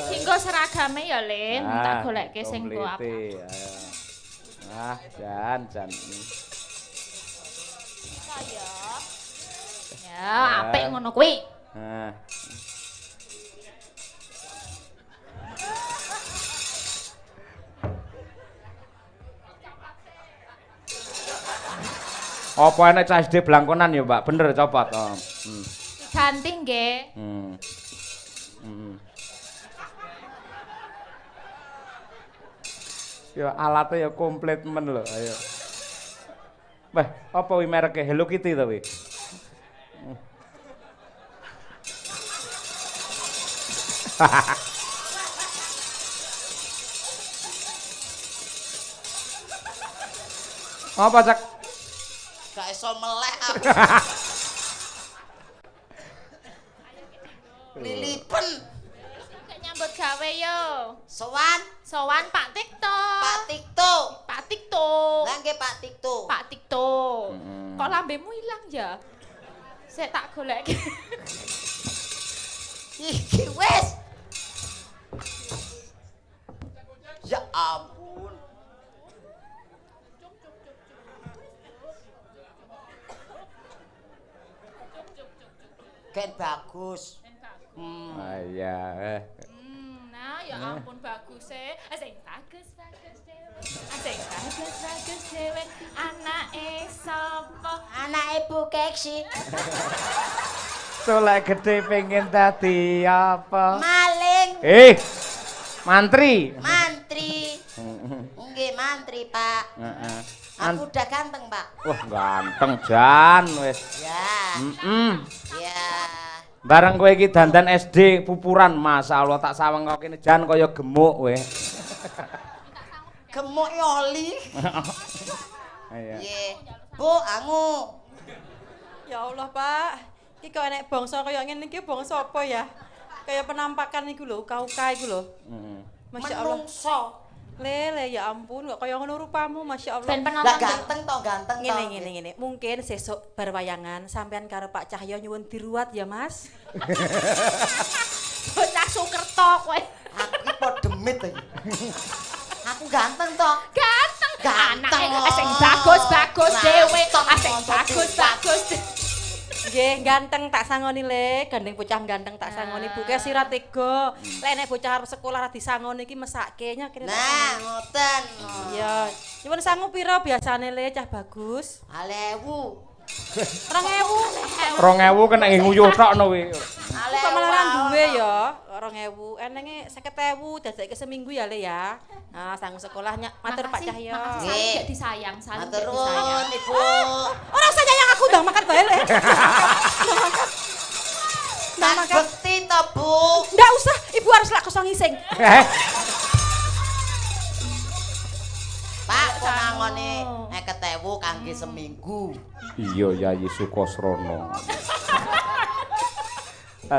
Dinggo seragame ya, Lin. Tak goleke sing komplite, go apa. ayo. Ah, jan. Ya, apik ngono kuwi. Nah. Apa enek cah SD blangkonan ya, Mbak? Bener copot. Oh. Ganti nggih. Ya alatnya ya komplit men lho, ayo. Wah, apa wi mereknya Hello Kitty to wi? Apa cak? Gak iso melek aku. Lilipen. Gak nyambut gawe yo. Sowan Pak Tikto. Pak Tikto. Lah nggih Pak Tikto. Kok lambemu ilang ya? Sik tak goleki. Iki wis. Ya ampun. Ken bagus. Ah iya. Nah, ya ampun bagus e. Sing bagus dhewe. Sing bagus dhewe. Anake sapa? Anake Bu Keksi. Solek gede pengen dadi apa? Maling. Mantri. Nggih mantri, Pak. Heeh. Aku udah ganteng, Pak. Wah, ganteng Jan wis. Ya. Ya. Bareng kowe iki dandan SD pupuran, masyaallah tak saweng kok kene Jan kaya gemuk kowe. Gemuk oli. Iya. Nggih. Bu, angu. Ya Allah, Pak. Iki kok enek bangsa kaya ngene iki bangsa apa ya? Kayak penampakan iku lho, uka-uka iku lho. Masya Allah. Menungso. Lele, ya ampun, kok kaya ngono rupamu, Masya Allah. Ben Lah penonton. ganteng toh. Ngene. Mungkin sesuk bar wayangan sampean karo Pak Cahyo nyuwun diruat ya, Mas. Bocah Sukerto kowe. Aku iki padha demit iki. Aku ganteng toh. Ganteng. Ganteng. Anake sing bagus dhewe. Sing bagus. Nggih, ganteng tak sangoni le, gandeng bocah ganteng tak sangoni. Buke sira tega. Lek nek bocah arep sekolah ra disangoni iki mesake nya kira. Nah, ngoten. Iya. Nyuwun sangu pira biasane le cah bagus? 2000. 2000. 2000 kena nguyuh tok no wi. Kok malah ra duwe ya, 2000. Enenge 50.000 dadekke seminggu ya le ya. Nah, sangu sekolahnya matur Pak Cahyo. Nggih, disayang, saling Matur disayang. nuwun, Ibu. Ora usah nyayang aku ndang makan bae le. Tak bekti to, Bu. Ndak usah, Ibu harus lak kosong ngising. Pak, kok nangone 50.000 kangge seminggu. Iya Yayi Sukosrono.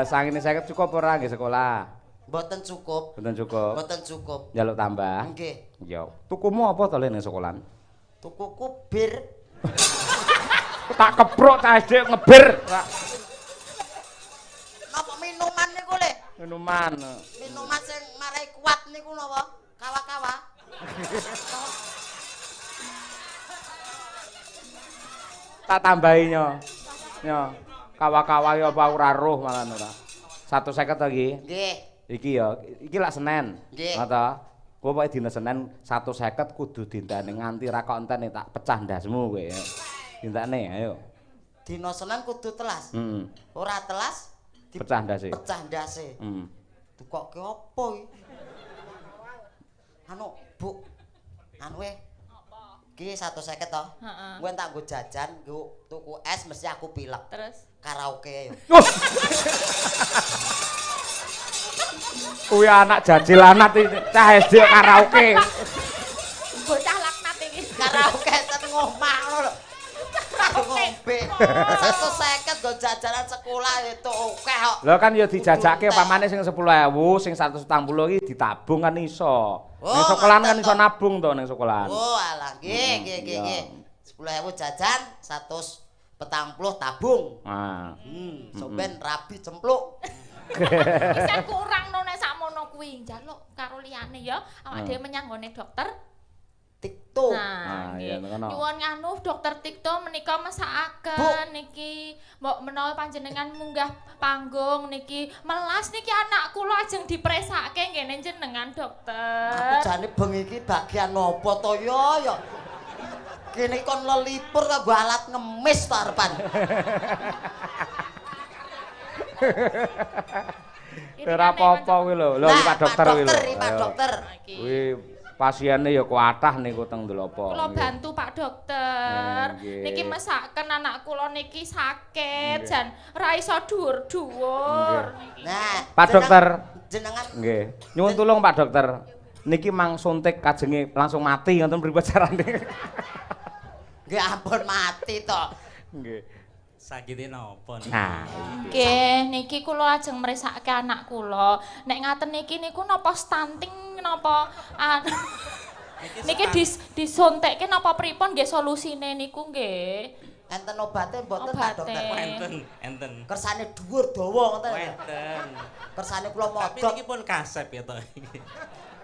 Sangine 50 cukup ora nggih sekolah? Mboten cukup. Mboten cukup. Mboten cukup. Njaluk tambah. Nggih. Yo. Tukumu apa to le ning sekolahan? Tukuku bir. Tak keprok cah SD ngebir. Napa minuman niku le? Minuman. Minuman sing marai kuat niku napa? Kawa-kawa. Tak tambahi nyo. Kawa-kawa ya apa ora roh malah ora. 150 to iki. Nggih. Iki ya, iki lak Senin. Nggih. Ngono. Kowe pokoke dina Senin 150 kudu dinteni nganti ra kok enteni tak pecah ndasmu kowe. Dinteni ayo. Dina Senin kudu telas. Heeh. Ora telas Pecah ndase. Pecah ndase. Heeh. Tukoke apa iki? Anu, Bu. Anu iki 150 to. Heeh. Kowe tak nggo jajan, nggo tuku es mesti aku pilek. Terus Karaoke yo. Kuwi anak jajil anak cah SD karaoke. bocah laknat iki. Karaoke ten ngomah ngono lho. Ngombe. 150 nggo jajanan sekolah itu akeh kok. Lho kan ya dijajake pamane sing 10.000, sing 170 iki ditabung kan iso. Ning sekolahan kan iso nabung to ning sekolahan. Oh alah, nggih. 10.000 jajan, 140 tabung. Nah. Soben rabi cempluk. Bisa kurang no nek sakmono kuwi njaluk karo liyane ya awak dhewe menyang nggone dokter Tikto. Nah, iya, nggih. ngono. Nyuwun nganu dokter Tikto menika mesakaken niki mbok menawa panjenengan munggah panggung niki melas niki anak kula ajeng dipresake nggene jenengan Aku dokter. jane bengi iki bagian apa to ya? Kene kon lelipur kanggo alat ngemis to arepan. Ora apa-apa kuwi lho. Lho Pak Dokter kuwi lho. Pak Dokter. Kuwi pasiene ya kuatah niku teng Ndelopo. Kula bantu Pak Dokter. Nggih. Niki mesaken anak kula niki sakit jan ra iso dhuwur-dhuwur. Nah, Pak Dokter. Jenengan Nggih. Nyuwun tulung Pak Dokter. Niki mang suntik kajenge langsung mati ngoten pripun carane? nggih ampun mati to. Nggih. Sakite napa? Nah, Nggih, niki kula ajeng mresake anak kula. Nek ngaten niki niku napa stunting napa niki disuntikke napa pripun nggih solusine niku nggih. Enten obate mboten Pak Dokter? Enten. Kersane dhuwur dawa ngoten. Enten. Kersane kula Tapi modot. niki pun kasep ya to.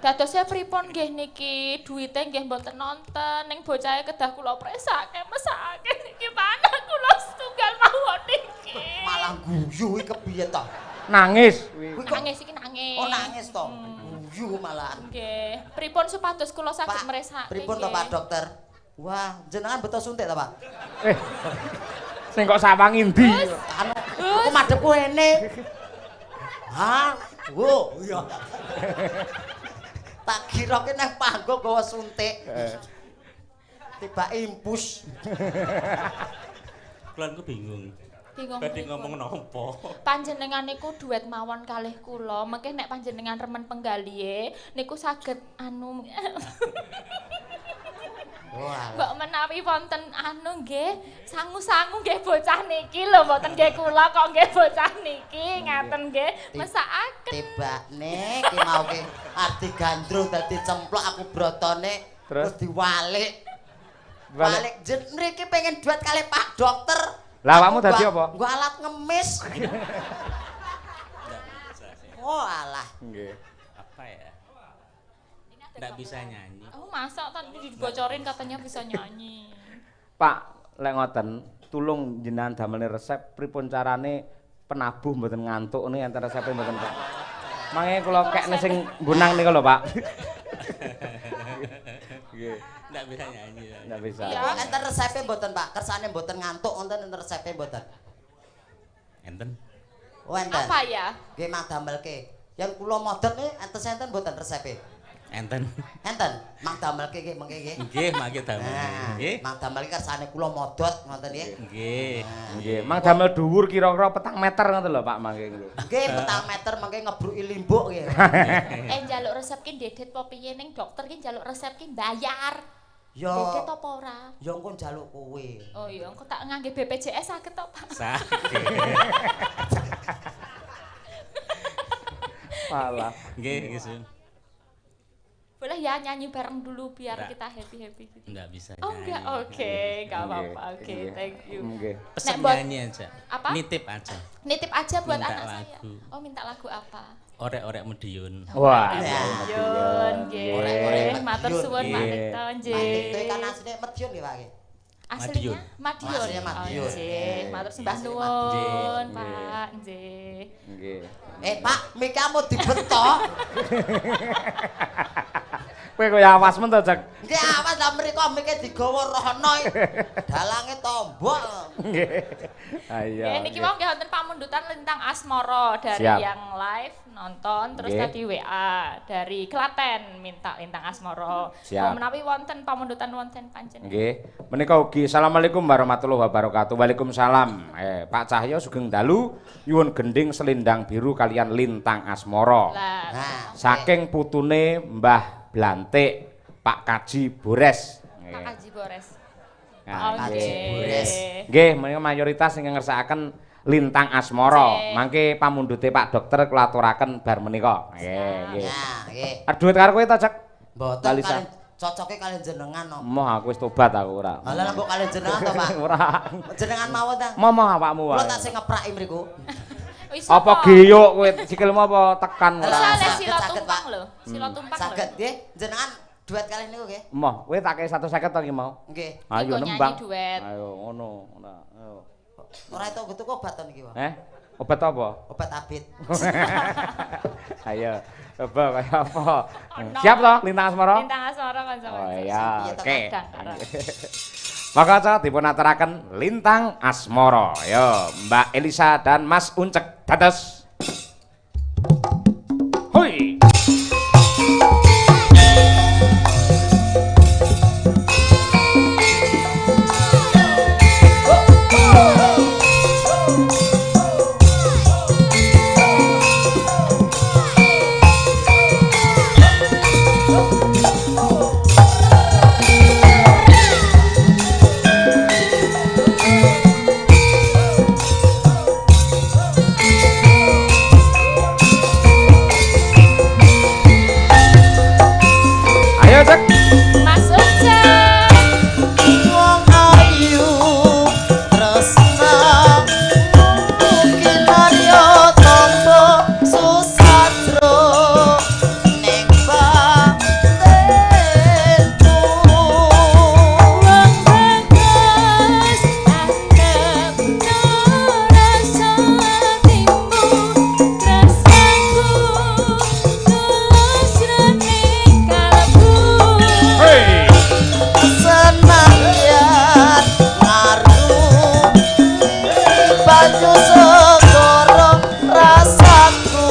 Dadosnya pripun nggih niki duwite nggih mboten nonton ning bocahe kedah kula presake mesake niki anak kula setunggal mawon niki. Malah guyu iki kepiye to? nangis. Nangis iki nangis. Oh nangis to. Guyu malah. Nggih, pripun supados kula saged mresake. Pripun to Pak Dokter? Wah, jenengan betul suntik to, Pak? Sing kok sawang endi? Anu, aku madhep kene. Hah? Wo, iya. Tak kira ki nang panggung gawa suntik. Tiba impus. Kulo bingung. Bingung. Badhe pripun. ngomong napa? Panjenengan niku duet mawon kalih kula, mengke nek panjenengan remen penggalihe niku saged anu Wah. Mbok menawi wonten anu nggih, sangu-sangu nggih bocah niki lho, mboten nggih kula kok nggih bocah niki, ngaten nggih. Mesakaken. Tibane ki mau ki arti gandrung dadi cemplok aku brotone terus diwalik. Balik jen mriki pengen duet kali Pak Dokter. Lah awakmu dadi apa? Nggo alat ngemis. Oh alah. Nggih. Apa ya? Nggak bisa nyanyi. Oh, masa tadi dibocorin katanya bisa nyanyi. Pak, lek ngoten, tulung jenengan damel resep pripun carane penabuh mboten ngantuk niki enten resepe mboten, Pak. Mangke kula kekne sing gunang niku lho, Pak. Nggih, Nggak bisa nyanyi. ndak bisa. Iya. Enten resepe mboten Pak? Kersane mboten ngantuk wonten enten resepe mboten? Enten. Oh enten. Apa ya? Nggih mang damelke. Yen kula modot nih enten mboten resepe? Enten. Enten. Mang damelke nggih mengke nggih. Nggih, mangke damel. Nah, Nggih. mang damelke kersane kula modot ngoten nggih. Nggih. Nggih, mang damel dhuwur kira-kira 4 meter ngoten lho, Pak, mangke niku. Nggih, petang meter mengke ngebruki limbuk nggih. Njaluk resep ki ndedet apa piye ning dokter ki njaluk resep ki bayar. Yo. Ndedet apa ora? Yo engko njaluk kowe. Oh iya, engko tak ngangge BPJS saged to, Pak. Sakit. Malah. Nggih, Sun. Boleh ya nyanyi bareng dulu biar kita happy gitu. Enggak bisa. Oh enggak, oke, enggak apa-apa. Oke, thank you. Pesan nyanyi aja. Apa? Nitip aja. Nitip aja buat minta anak lagu. saya. Oh, minta lagu apa? Orek-orek Madiun. Wah, Madiun, nggih. Matur suwun Pak Rekto, nggih. Itu kan asline Madiun nggih, Pak. Aslinya Madiun. Aslinya Madiun. Nggih, matur sembah nuwun, Pak, nggih. Nggih. Pak, mik kamu dibetok. Kowe kaya awas men to, Cek. Nggih, awas lah mriko mike digawa rono. Dalange tombok. Nggih. Ayo. Niki mau nggih wonten pamundutan Lintang Asmara dari Siap. yang live nonton terus Nggih. tadi WA dari Klaten minta Lintang Asmara. Siap. Menawi wonten pamundutan wonten panjenengan. Nggih. Menika ugi Assalamualaikum warahmatullahi wabarakatuh. Waalaikumsalam. Pak Cahyo sugeng dalu nyuwun gending selendang biru kalian Lintang Asmara. Lah, Saking putune Mbah Blantik Pak Kaji Bores. Pak Haji Bores. Nah, Oke. Bores. Nggih, menika mayoritas sing ngersakaken Lintang Asmara. Mangke pamundhute Pak Dokter kula aturaken bar menika. Nggih, nggih. Ya, nggih. Duit karo kowe ta, Cek? Mboten Kalisa. kalian cocoke kalian jenengan no. Moh aku wis tobat aku ora. Lah mbok kalian jenengan to, Pak? Ora. Jenengan mawon ta? Moh awakmu wae. Kula tak sing ngepraki mriku. Wis Apa geyok kowe sikilmu apa tekan Wis ora? oleh Saged, sila saged, tumpang Pak. lho. Sila tumpang lho. Saged nggih, jenengan duet kalian niku nggih. Moh, kowe tak kei 150 to iki mau. Nggih. Ayo Nyanyi nembang. duet. Ayo ngono, ora. Ayo. Ora itu tuku obat to niki, Pak. Obat apa? Obat abit. Ayo, coba kaya apa? Siap toh Lintang Asmara? Lintang Asmara kanca-kanca. Oh iya, Piye to, oke. Kadang-kadang. Maka aja dipun aturaken Lintang Asmara. Yo, Mbak Elisa dan Mas Uncek. Dados. Hoi. Ayo Cek. Mas Ucap. Wong ayu tresna mungkin Mario tombo susatro ning batenku Wong bagus anggap rasa hatimu rasaku tulus rening kalbu. Hei. senang yen ngaru baju segoro rasaku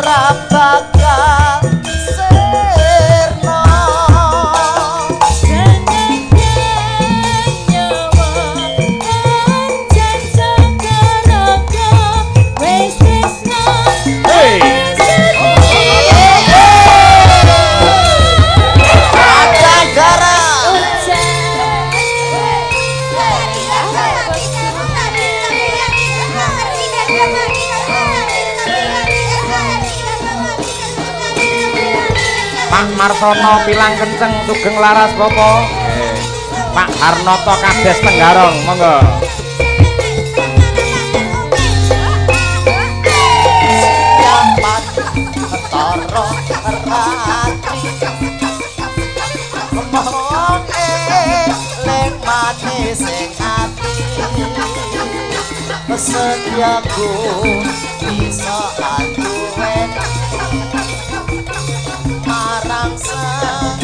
ra bakal sirna ada gara Pak Marsono pilang kenceng sugeng laras popo. Pak Harnoto Kades Tenggarong, monggo. dapat toro rati ngomong eleng manis sing ati setiaku bisa aduwen marang sang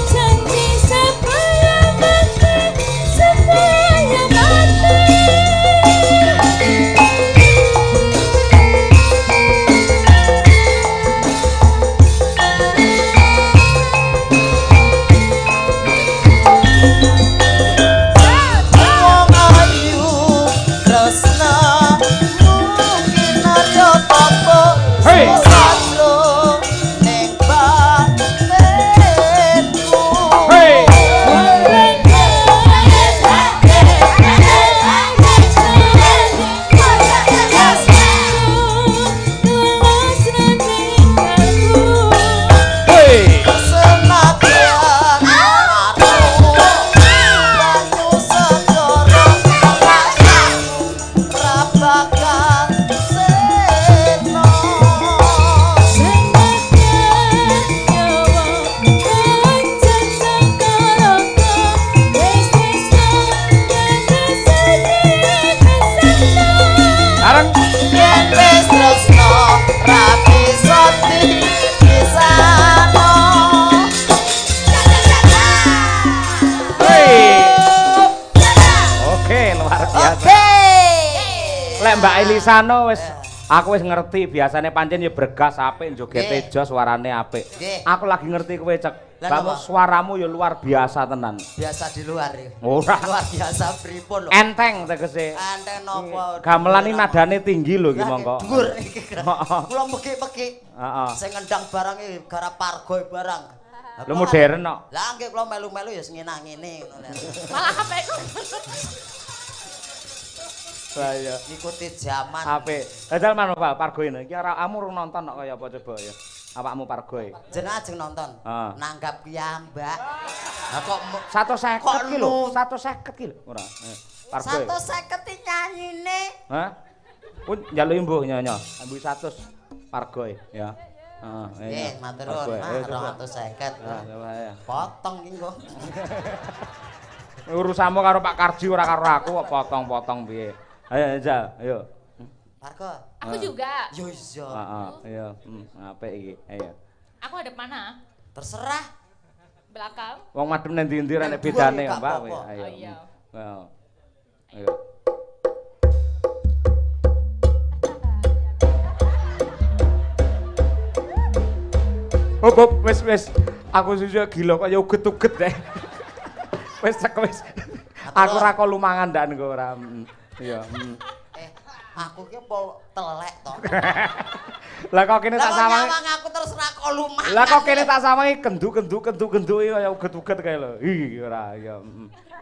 Janji sepaya mati setia Mbak Elisano wis aku wis ngerti biasane pancen ya bergas apik jogete jos suarane apik. Aku lagi ngerti kowe cek. Kamu suaramu ya luar biasa tenan. Biasa di luar ya. Ora. Luar biasa pripun lho. Enteng tegese. Enteng napa? Gamelan iki nadane tinggi lho iki mongko. Dhuwur iki. Kula megi-megi. Heeh. Sing ngendang barang iki garap pargo barang. Lho modern kok. Lah nggih kula melu-melu ya ngenah ngene ngono. Malah HP ku. Lah iya. Ikuti zaman. HP. Dal mana Pak pargo ini. Iki ora amu nonton kok kaya apa coba ya. Awakmu pargoe. Jeneng ajeng nonton. Nanggap piyambak. Lah kok 150 ki lho, 150 ki lho. Ora. Pargoe. 150 nyanyine. Hah? Pun njaluk mbuh nyonya. Ambu 100 pargoe ya. Heeh. Nggih, matur nuwun. 250. Coba ya. Potong iki kok. Urusanmu karo Pak Karji ora karo aku kok potong-potong piye. Ayo Jal, ayo. Pargo. Aku juga. Yo iya. Heeh, iya. Apik iki. Ayo. Aku hadap mana? Terserah. Belakang. Wong madhep nang ndi-ndi ora nek bedane Gak Mbak. apa-apa. Ayo. Oh iya. Ayo. Hop, wis. Aku susu gila kok ya uget-uget deh. Wis cek wis. Aku ora kok lumangan ndak engko ora. Iya. Aku ki apa telek to. Lah kok kene tak sawangi. Lah aku terus ra kok lumah. Lah kok kene tak sawangi kendu kaya uget-uget kae lho. Ih ora ya.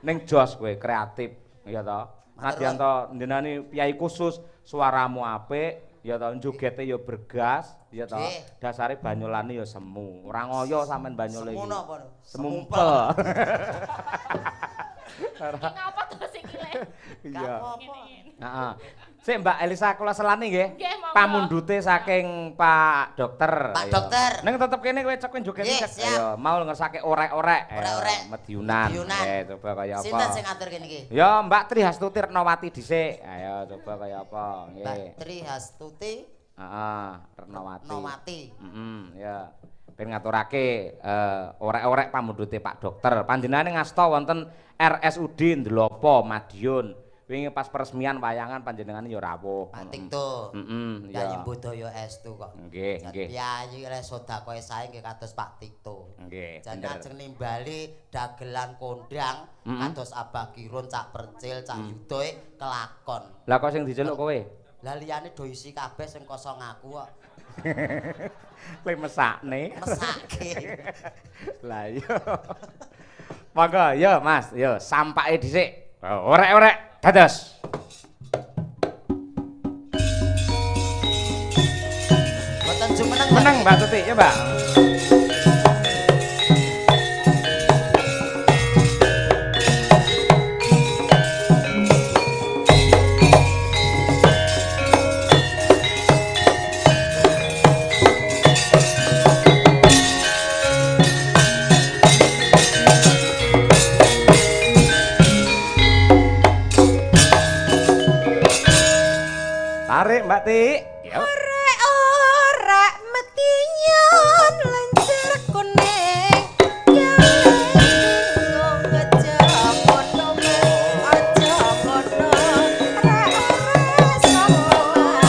Ning jos kowe kreatif ya to. Nadyan to njenengan piyai khusus suaramu apik ya to njogete ya bergas ya to. Dasare banyolane ya semu. Ora ngoyo sampean banyole iki. Semu napa? Semumpel. Ngapa to sing ile? Iya. Apa? Heeh. Sik Mbak Elisa kula selani nggih. Nggih, monggo. Pamundhute saking Pak Dokter. Pak Dokter. Ning tetep kene kowe cek joget Nggih, cek. siap. Ayo, mau ngersake orek-orek. Orek-orek. Medyunan. Medyunan. Coba kaya apa? Sinten sing ngatur kene iki? Ya Mbak Tri Hastuti Retnawati dhisik. Ayo coba kaya apa? Nggih. Mbak Tri Hastuti Heeh, Retnawati. Retnawati. Ya. Ben ngaturake orek-orek pamundhute Pak Dokter. Panjenengane ngasta wonten RSUD Ndelopo Madiun. Wingi pas peresmian wayangan panjenengan ya rawuh. Pak Tikto. Ya. Yayi Budaya Estu kok. Nggih, nggih. Piyayi le sedakoe sae nggih kados Pak Tikto. Nggih. Jan ajeng nimbali dagelan kondang kados Abah Kirun, Cak Percil, Cak Yudoe kelakon. Lah kok sing diceluk kowe? Lah liyane do isi kabeh sing kosong aku kok. Le mesakne. Mesake. Lah iya. Monggo, yo Mas, yo sampake dhisik. Orek-orek dados. Mboten jumeneng. Meneng Mbak Tuti, ya Mbak. Tarik Mbak Ti. Yo. Orek metinyon lencer kuning yang ngejak kono aja kono rek sama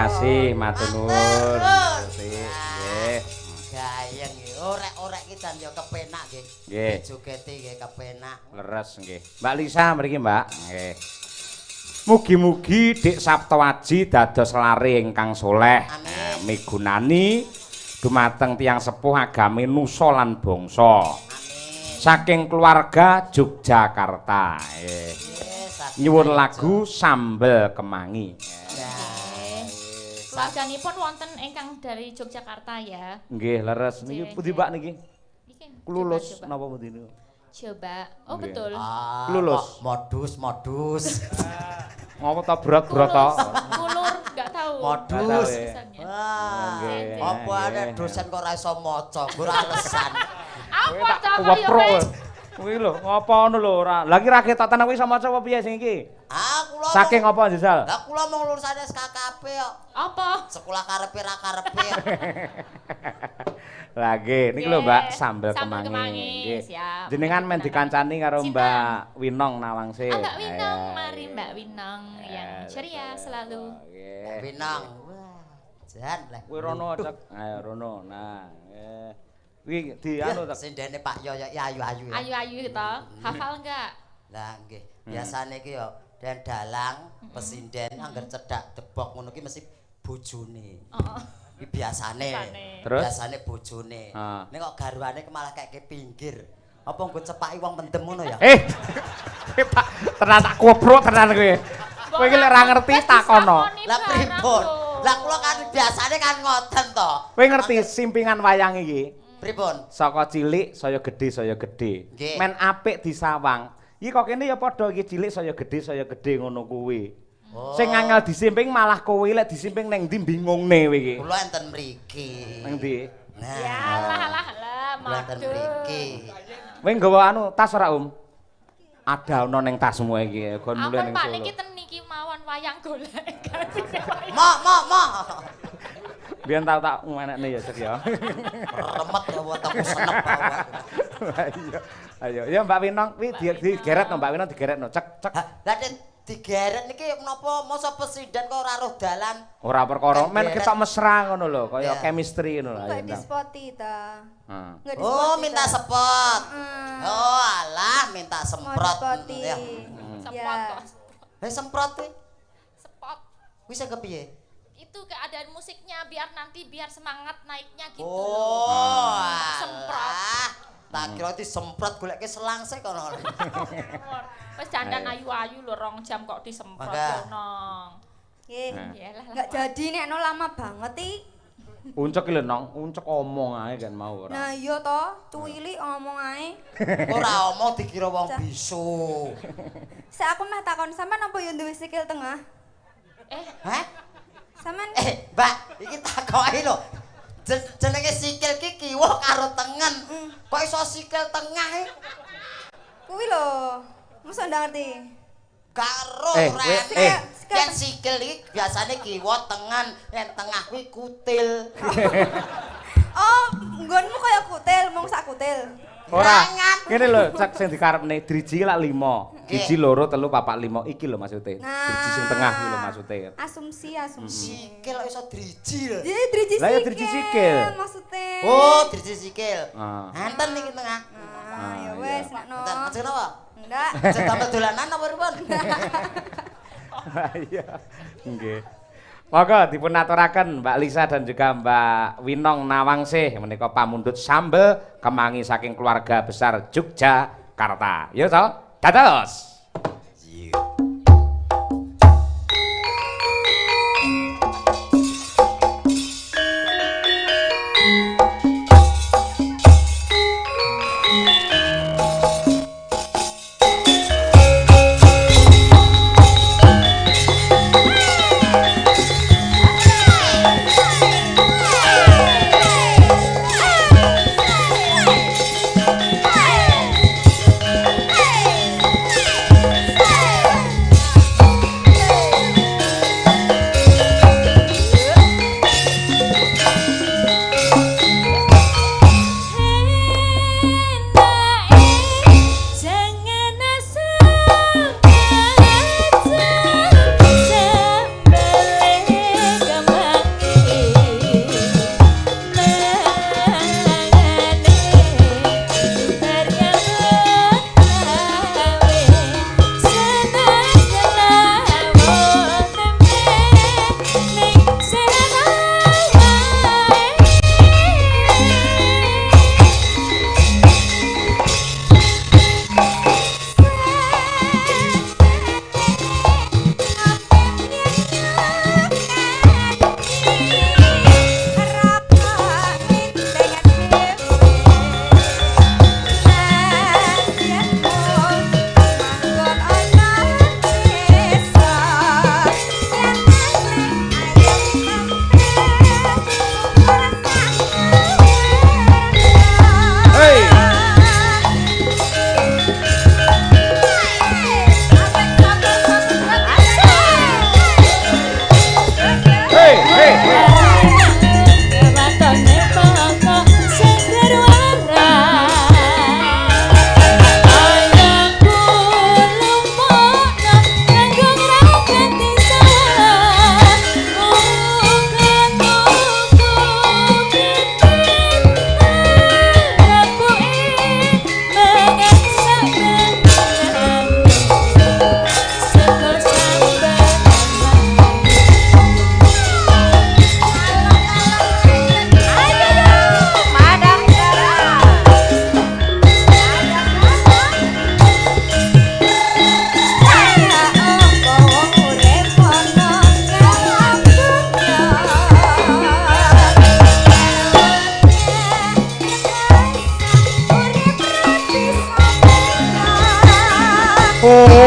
kasih, matur nuwun. Nggih. Gayeng iki. Orek-orek iki jan yo kepenak nggih. Nggih. Jogete nggih kepenak. Leres nggih. Mbak Lisa mriki, Mbak. Nggih. Mugi-mugi Dik Saptawaji dados lare ingkang soleh. Migunani dumateng tiyang sepuh agami nusa lan bangsa. Saking keluarga Yogyakarta. Nyuwun lagu Sambel Kemangi. Keluarganipun wonten ingkang dari Yogyakarta ya. Nggih, leres. Niki pundi Mbak niki? Iki. Lulus napa pundi niku? Coba. Oh betul. Lulus. Modus. Ngapa ta berat-berat ta? Kulur enggak tahu. Modus. Wah. Apa ada dosen kok ora iso maca? Ora alasan. Apa ta kaya Kepro. wis? Kuwi lho, ngapa ngono lho ora. Lah iki ra ketok tenan kuwi iso maca apa piye sing iki? Kula Saking apa Jisal? Lah kula mau lulusan SKKP kok. Apa? Sekolah karepe ra karepe. Lagi niki lho Mbak Sambel Kemangi. Nggih. Siap. Jenengan men dikancani karo Mbak Winong Nawangse. Mbak Winong, mari Mbak Winong yang ceria selalu. Nggih. Winong. Wah, jan lah. Kuwi rono cek. Ayo rono. Nah, nggih. Kuwi di anu tak sindene Pak Yoyo ayu-ayu ya. Ayu-ayu to. Hafal enggak? Lah nggih. Biasane iki yo dan dalang pesinden angger cedhak debok ngono ki mesti bojone. Heeh. Iki biasane. Terus? Biasane bojone. Nek kok garwane malah keke pinggir. Apa nggo cepaki wong pendem ngono ya? Pak, tenan tak kobrok tenan kowe. Kowe iki lek ora ngerti takono. Lah pripun? Lah kula kan biasane kan ngoten to. Kowe ngerti simpingan wayang iki? Pripun? Saka cilik saya gedhe. Men apik disawang. Iki kok kene ya padha iki cilik saya gedhe ngono kuwi. Sing angel disimping malah kowe lek disimping ning ndi bingungne kowe iki. Kula enten mriki. Ning ndi? Nah. Ya lah, Kula enten mriki. Kowe nggawa anu tas ora, Ada ono ning tasmu iki, kon mulih ning Pak Solo. niki ten niki mawon wayang golek. Mo. Biyen tau tak menekne ya cek ya. Remet wetengku senep Iya. Ayo, ya Mbak Winong kuwi digeretno Mbak Winong digeretno. Cek. Lah digeret niki menapa masa presiden kok ora roh dalan. Ora perkara men ketok mesra ngono lho, kaya chemistry ngono lho. Enggak dispoti ta. Oh, minta spot. Oh, alah minta semprot. Ya. Semprot kuwi. Spot. Kuwi sing kepiye? Itu keadaan musiknya biar nanti semangat naiknya gitu loh. Semprot. Tak kira disemprot goleke selang sik kono. Wis dandan ayu-ayu lho 2 jam kok disemprot nong. Nggih. Iyalah. Enggak jadi nekno lama banget iki. Uncek lho Nong, uncek omong ae kan mau ora. Nah iya to, cuwili ngomong ae. Ora omong dikira wong bisu. Sik aku meh takon sampean apa yo duwe sikil tengah? Hah? Sampean Mbak, iki takoki lho. Jenenge sikil ki kiwa karo tengen. Kok iso sikil tengah e? Kuwi lho. Mosok ndak ngerti. Karo yen sikil iki biasane kiwa tengen, yen tengah kuwi kutil. Oh, nggonmu kaya kutil, mung sak kutil. Ora. Kene lho, cek sing dikarepne driji lak 5. 1 2 3 4 5 iki lho maksude. Driji sing tengah kuwi lho maksude. Asumsi. Sikil kok iso driji lho. Jadi driji sikil. Lah ya driji sikil. Maksude. Oh, driji sikil. Enten iki tengah. Ya wis, nekno. Enten ajeng apa? Enggak. Ajeng tambah dolanan apa pripun? Iya. Nggih. Monggo dipun aturaken Mbak Lisa dan juga Mbak Winong Nawangsih menika pamundhut Sambel Kemangi saking keluarga besar Yogyakarta. Ya to? Dados. Oh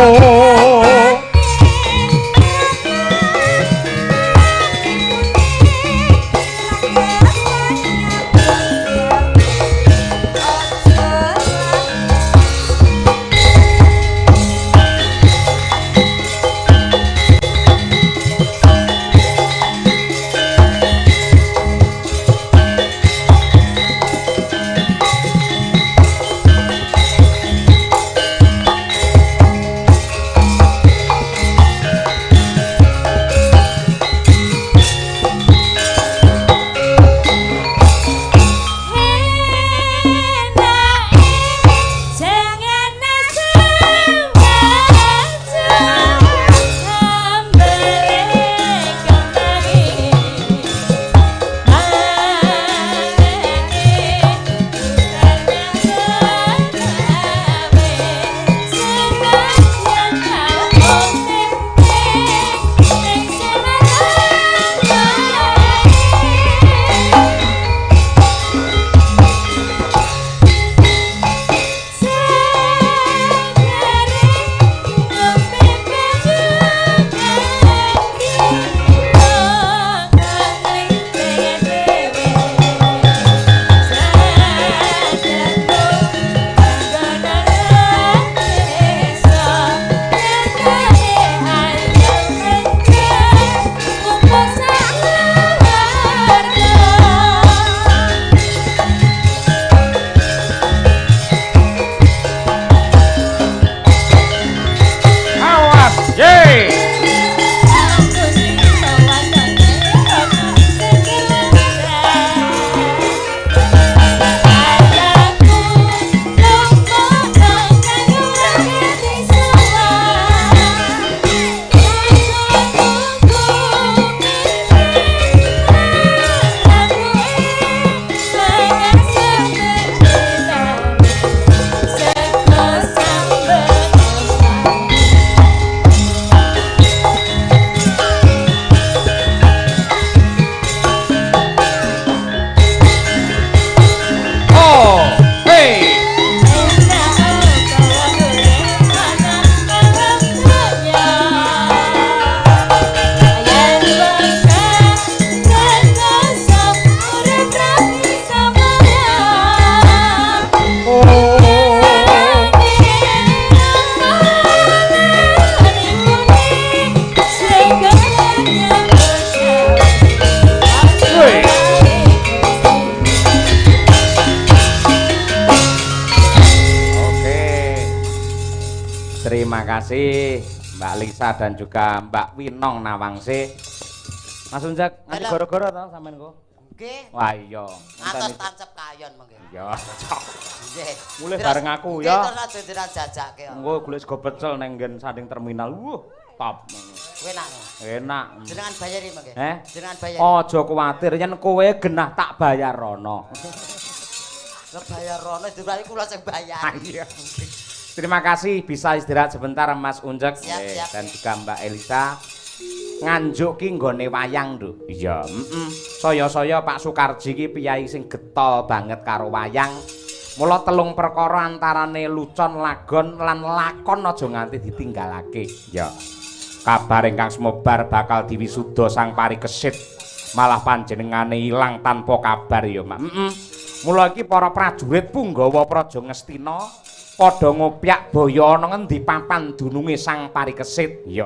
Terima kasih Mbak Lisa dan juga Mbak Winong Nawangse. Mas Unjak, nganti goro-goro to sampean kok? Nggih. Wah iya. Ngantos tancep kayon mengke. Iya, cok. Nggih. Mulih bareng aku ya. Terus dodolan jajake. Engko golek sego pecel nang nggen sanding terminal. Top. Enak. Enak. Jenengan bayari mengke. Jenengan bayari. Aja kuwatir yen kowe genah tak bayar rono. Lah bayar rono durane kula sing bayar. Iya. Terima kasih bisa istirahat sebentar Mas Unjek siap. Dan juga Mbak Elisa. Nganjuk ki nggone wayang lho. Iya, Saya-saya Pak Sukarji ki piyai sing getol banget karo wayang. Mula telung perkara antarane lucon, lagon lan lakon aja nganti ditinggalake. Ya. Kabar ingkang sumebar bakal diwisuda sang parikesit. Malah panjenengane ilang tanpa kabar ya, Mak. Mula iki para prajurit Punggawa Praja Ngastina padha ngopyak baya ana ngendi papan dununge sang parikesit. Ya.